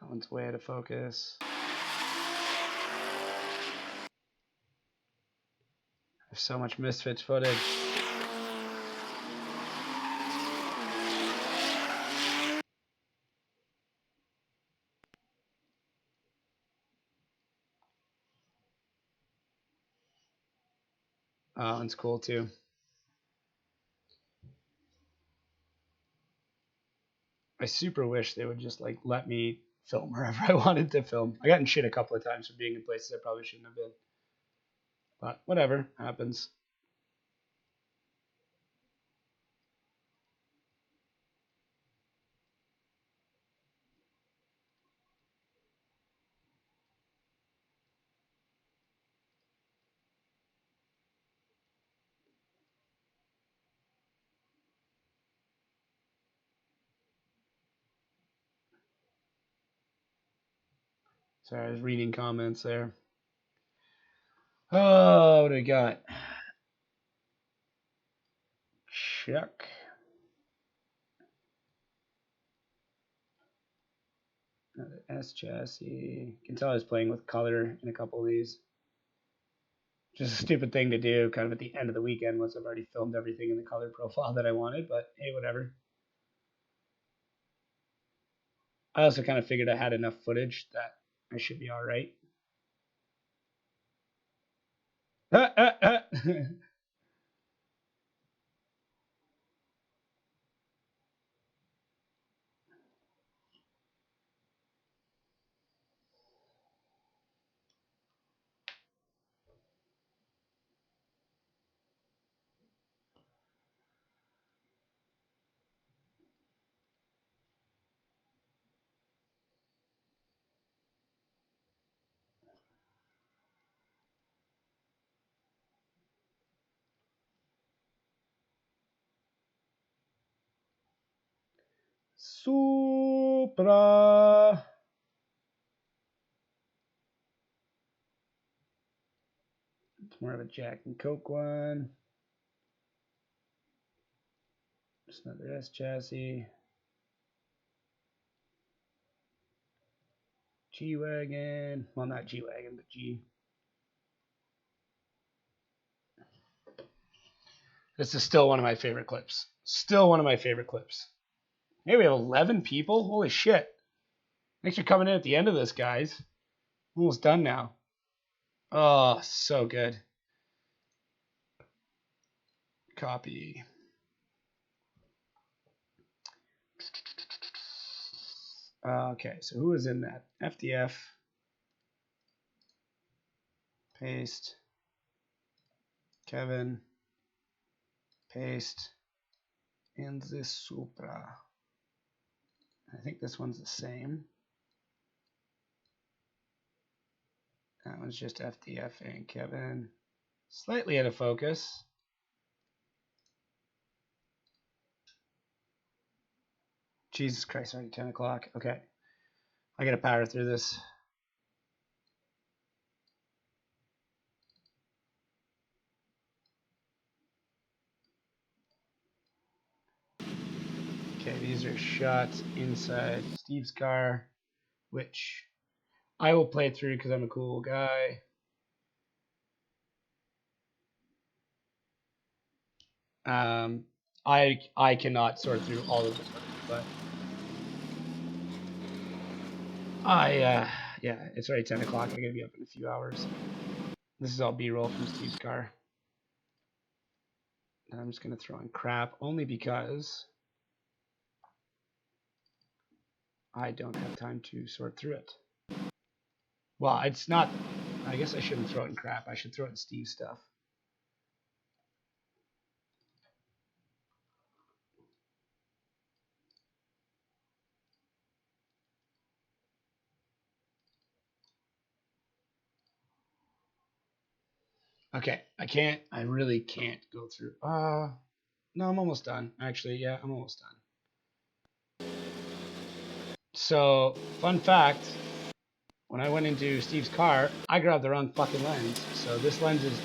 That one's way out of focus. There's so much Misfits footage. Oh, that one's cool, too. I super wish they would just, like, let me film wherever I wanted to film. I got in shit a couple of times for being in places I probably shouldn't have been. But whatever, happens. Sorry, I was reading comments there. Oh, what do we got? Chuck. Another S chassis. You can tell I was playing with color in a couple of these. Just a stupid thing to do kind of at the end of the weekend once I've already filmed everything in the color profile that I wanted, but hey, whatever. I also kind of figured I had enough footage that I should be all right. Supra. It's more of a Jack and Coke one. Just another S chassis. G-Wagon. Well, not G-Wagon, but G. This is still one of my favorite clips. Still one of my favorite clips. Hey, we have 11 people? Holy shit. Thanks for coming in at the end of this, guys. Almost done now. Oh, so good. Copy. Okay, so who is in that? FDF. Paste. Kevin. Paste. And this Supra. I think this one's the same. That one's just FDF and Kevin. Slightly out of focus. Jesus Christ, already 10 o'clock. Okay. I gotta power through this. Okay, these are shots inside Steve's car, which I will play through because I'm a cool guy. I cannot sort through all of this footage, but yeah, it's already 10 o'clock. I gotta be up in a few hours. This is all B-roll from Steve's car. And I'm just gonna throw in crap only because I don't have time to sort through it. Well, it's not. I guess I shouldn't throw it in crap. I should throw it in Steve's stuff. Okay, I really can't go through. No, I'm almost done. Actually, yeah, I'm almost done. So, fun fact, when I went into Steve's car, I grabbed the wrong fucking lens. So this lens is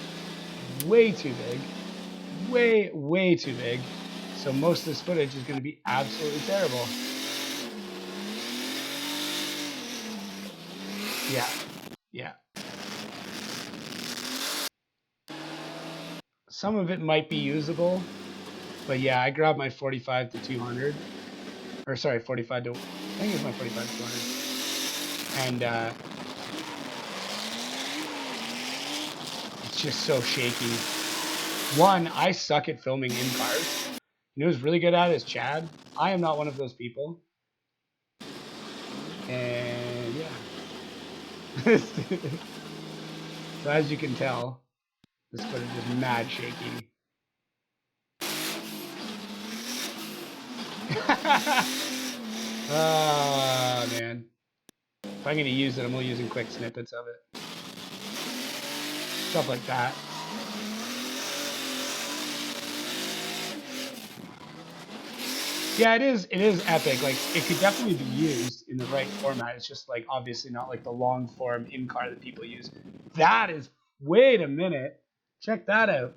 way too big. Way too big. So most of this footage is going to be absolutely terrible. Yeah. Yeah. Some of it might be usable, but yeah, I grabbed my 45 to 200, or sorry, 45 to, I think it's my 45 to 200, and it's just so shaky. One, I suck at filming in cars. You know who's really good at it is Chad. I am not one of those people. And yeah. So as you can tell, this footage is mad shaky. Oh man. If I'm gonna use it, I'm only using quick snippets of it. Stuff like that. Yeah, it is epic. Like it could definitely be used in the right format. It's just like obviously not like the long form in car that people use. That is, wait a minute. Check that out.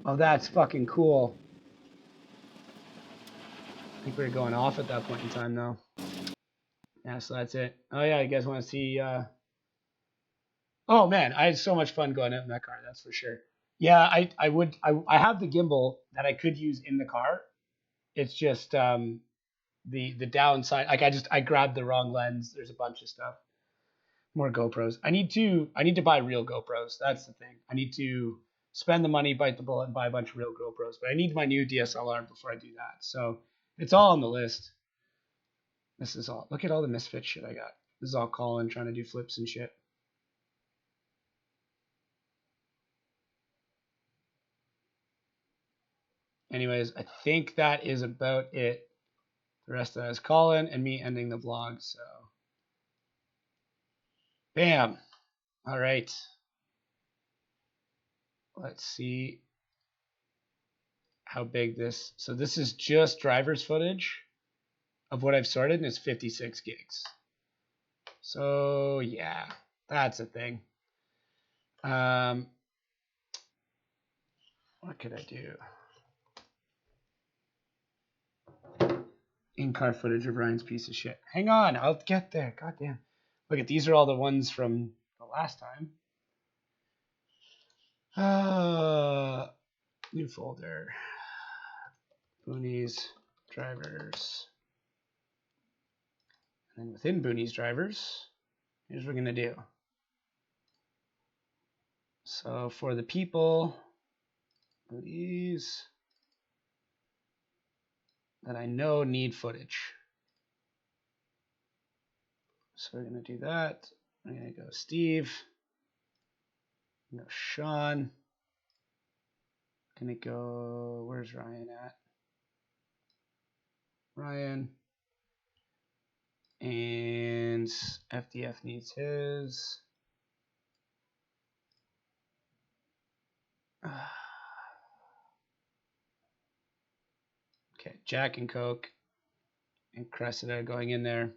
Oh, that's fucking cool. I think we were going off at that point in time though. Yeah, so that's it. Oh yeah, you guys want to see oh man, I had so much fun going out in that car, that's for sure. Yeah, I have the gimbal that I could use in the car. It's just the downside, like I grabbed the wrong lens. There's a bunch of stuff. More GoPros. I need to buy real GoPros. That's the thing. I need to spend the money, bite the bullet, and buy a bunch of real GoPros. But I need my new DSLR before I do that. So it's all on the list. This is all. Look at all the misfit shit I got. This is all Colin trying to do flips and shit. Anyways, I think that is about it. The rest of that is Colin and me ending the vlog. So, bam. All right. Let's see how big this. So this is just driver's footage of what I've sorted, and it's 56 gigs. So yeah, that's a thing. What could I do? In-car footage of Ryan's piece of shit. Hang on, I'll get there. God damn. Look at, these are all the ones from the last time. New folder. Boonies drivers. And then within Boonies drivers, here's what we're gonna do. So for the people, Boonies that I know need footage. So we're gonna do that. I'm gonna go Steve. No Sean. Gonna go. Where's Ryan at? Ryan. And FDF needs his. Okay, Jack and Coke and Cressida going in there.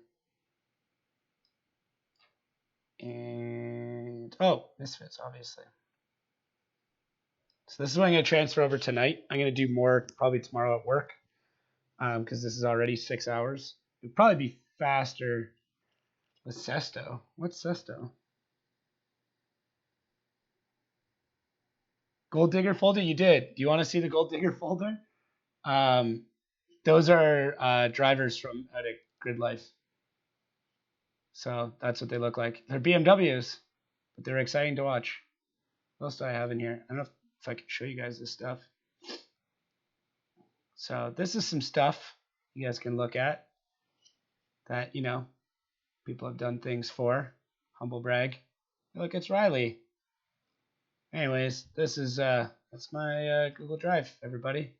And oh, Misfits, obviously. So this is what I'm going to transfer over tonight. I'm going to do more probably tomorrow at work because this is already 6 hours. It'd probably be faster with Sesto. What's Sesto? Gold Digger folder? You did. Do you want to see the Gold Digger folder? Those are drivers from out of Grid Life. So that's what they look like. They're BMWs, but they're exciting to watch. What else do I have in here? I don't know if I can show you guys this stuff. So this is some stuff you guys can look at that, you know, people have done things for. Humble brag. Look, it's Riley. Anyways, this is that's my Google Drive, everybody.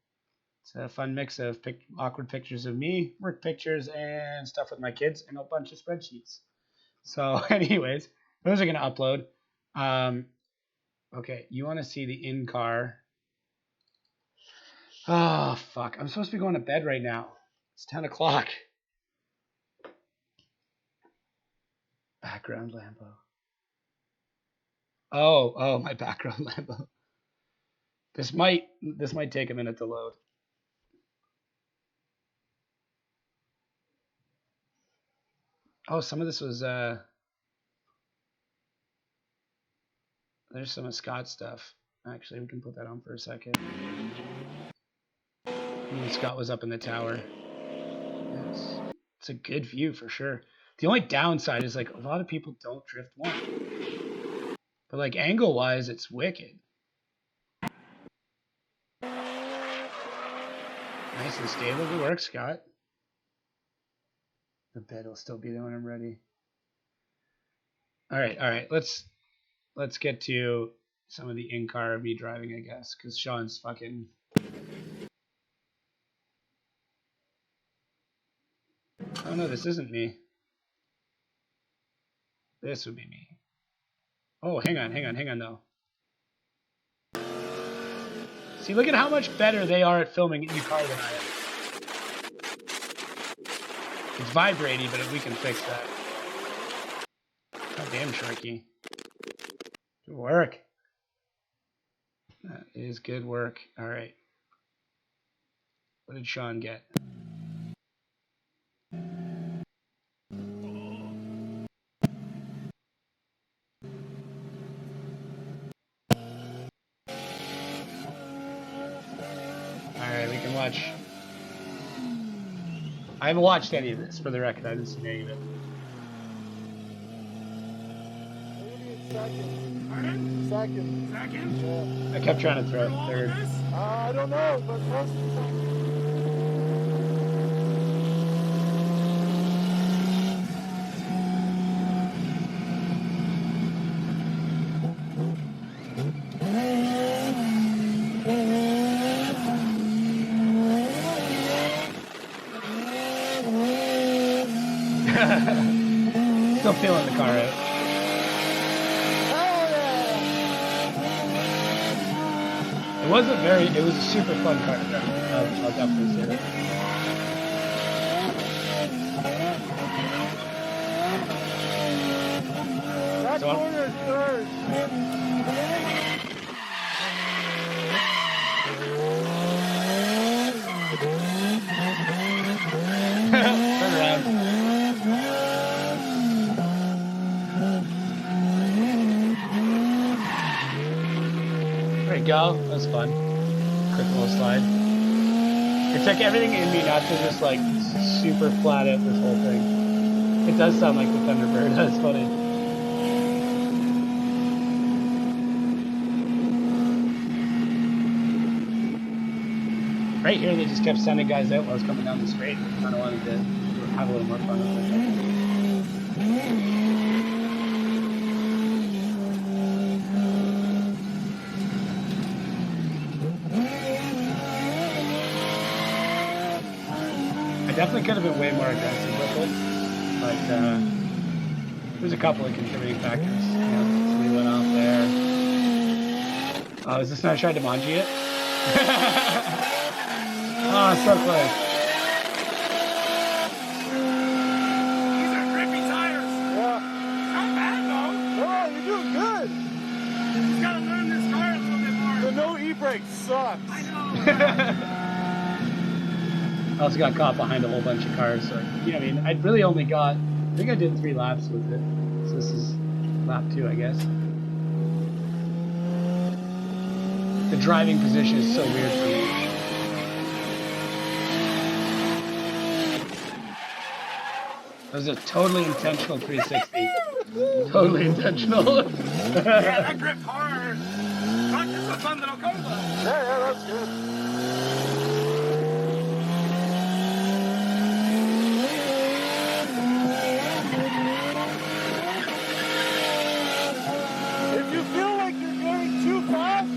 It's a fun mix of awkward pictures of me, work pictures, and stuff with my kids, and a bunch of spreadsheets. So anyways, those are going to upload. Okay, you want to see the in-car. Oh, fuck. I'm supposed to be going to bed right now. It's 10 o'clock. Background Lambo. Oh, my background Lambo. This might take a minute to load. Oh, some of this was there's some of Scott's stuff. Actually, we can put that on for a second. Scott was up in the tower. Yes. It's a good view for sure. The only downside is like a lot of people don't drift one. But like angle wise, it's wicked. Nice and stable. Good work, Scott. The bed will still be there when I'm ready. All right. Let's get to some of the in-car of me driving, I guess, because Sean's fucking. Oh no, this isn't me. This would be me. Oh, hang on though. See, look at how much better they are at filming in car than I am. It's vibrating, but we can fix that. God damn, Sharky. Good work. That is good work. All right. What did Sean get? Alright, we can watch. I haven't watched any of this, for the record. I haven't seen any of it. Second. I kept trying to throw third. I don't know, but most of the time. Still feeling the car out. It was a super fun car to drive. I'll definitely say that. That corner is third. Turn around. There you go. That was fun. Quick little slide. It took everything in me not to just like super flat out this whole thing. It does sound like the Thunderbird. That's funny. Right here, they just kept sending guys out while I was coming down the straight. I kind of wanted to have a little more fun with it. Definitely could have been way more aggressive with it, but there's a couple of contributing factors. Somebody went off there. Oh, is this not trying to manji it? Oh, so close. These are grippy tires. Yeah. Not bad though. No, you're doing good. He's got to learn this car a little bit more. The no e-brake sucks. I know. I also got caught behind a whole bunch of cars, so I mean, I really only got, I think I did 3 laps with it. So this is lap 2, I guess. The driving position is so weird for me. That was a totally intentional 360. Totally intentional. Yeah, that gripped hard. Fuck, this is fun little combo. Yeah, that's good. If you feel like you're going too fast,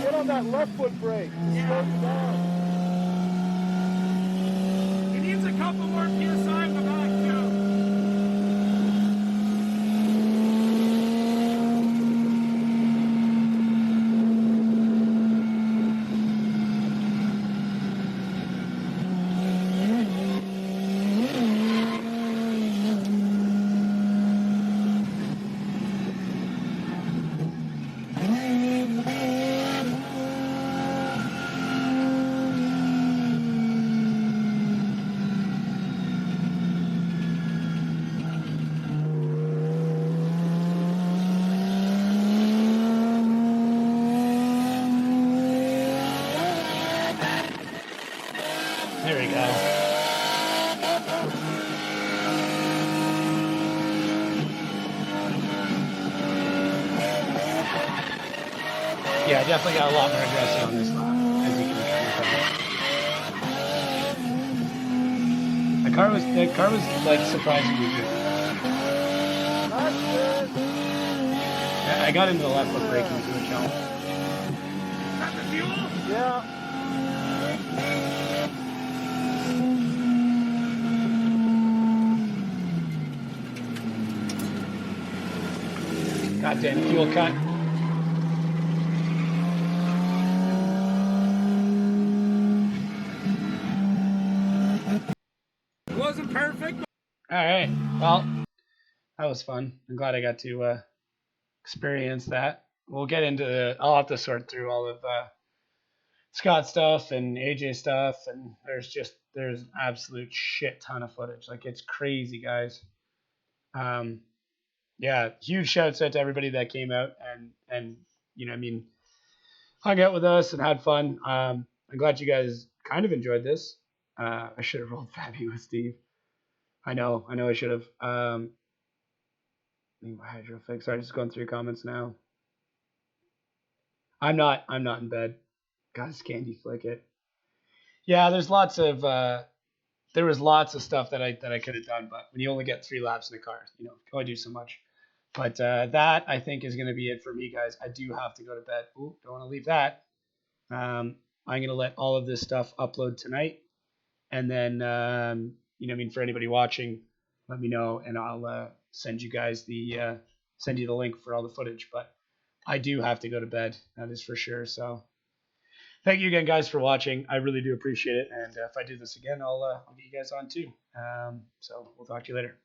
get on that left foot brake. Slow you down. He needs a couple more PSI in the back too. There we go. Yeah, I definitely got a lot more aggressive on this lap, as you can tell. The car was like surprisingly good. That's good. I got into the left foot braking to a challenge. Is that the fuel? Yeah. Goddamn fuel cut. It wasn't perfect. All right. Well, that was fun. I'm glad I got to experience that. We'll get into I'll have to sort through all of Scott stuff and AJ stuff, and there's an absolute shit ton of footage. Like, it's crazy, guys. Yeah, huge shouts out to everybody that came out and I mean, hung out with us and had fun. I'm glad you guys kind of enjoyed this. I should have rolled Fabby with Steve. I know I should have. Need my hydro fix. Sorry, just going through comments now. I'm not in bed. Gotta candy flick it. Yeah, there was lots of stuff that I could have done, but when you only get 3 laps in a car, you can only do so much. But that, I think, is going to be it for me, guys. I do have to go to bed. Ooh, don't want to leave that. I'm going to let all of this stuff upload tonight, and then for anybody watching, let me know, and I'll send you guys the link for all the footage. But I do have to go to bed. That is for sure. So thank you again, guys, for watching. I really do appreciate it. And if I do this again, I'll get you guys on too. So we'll talk to you later.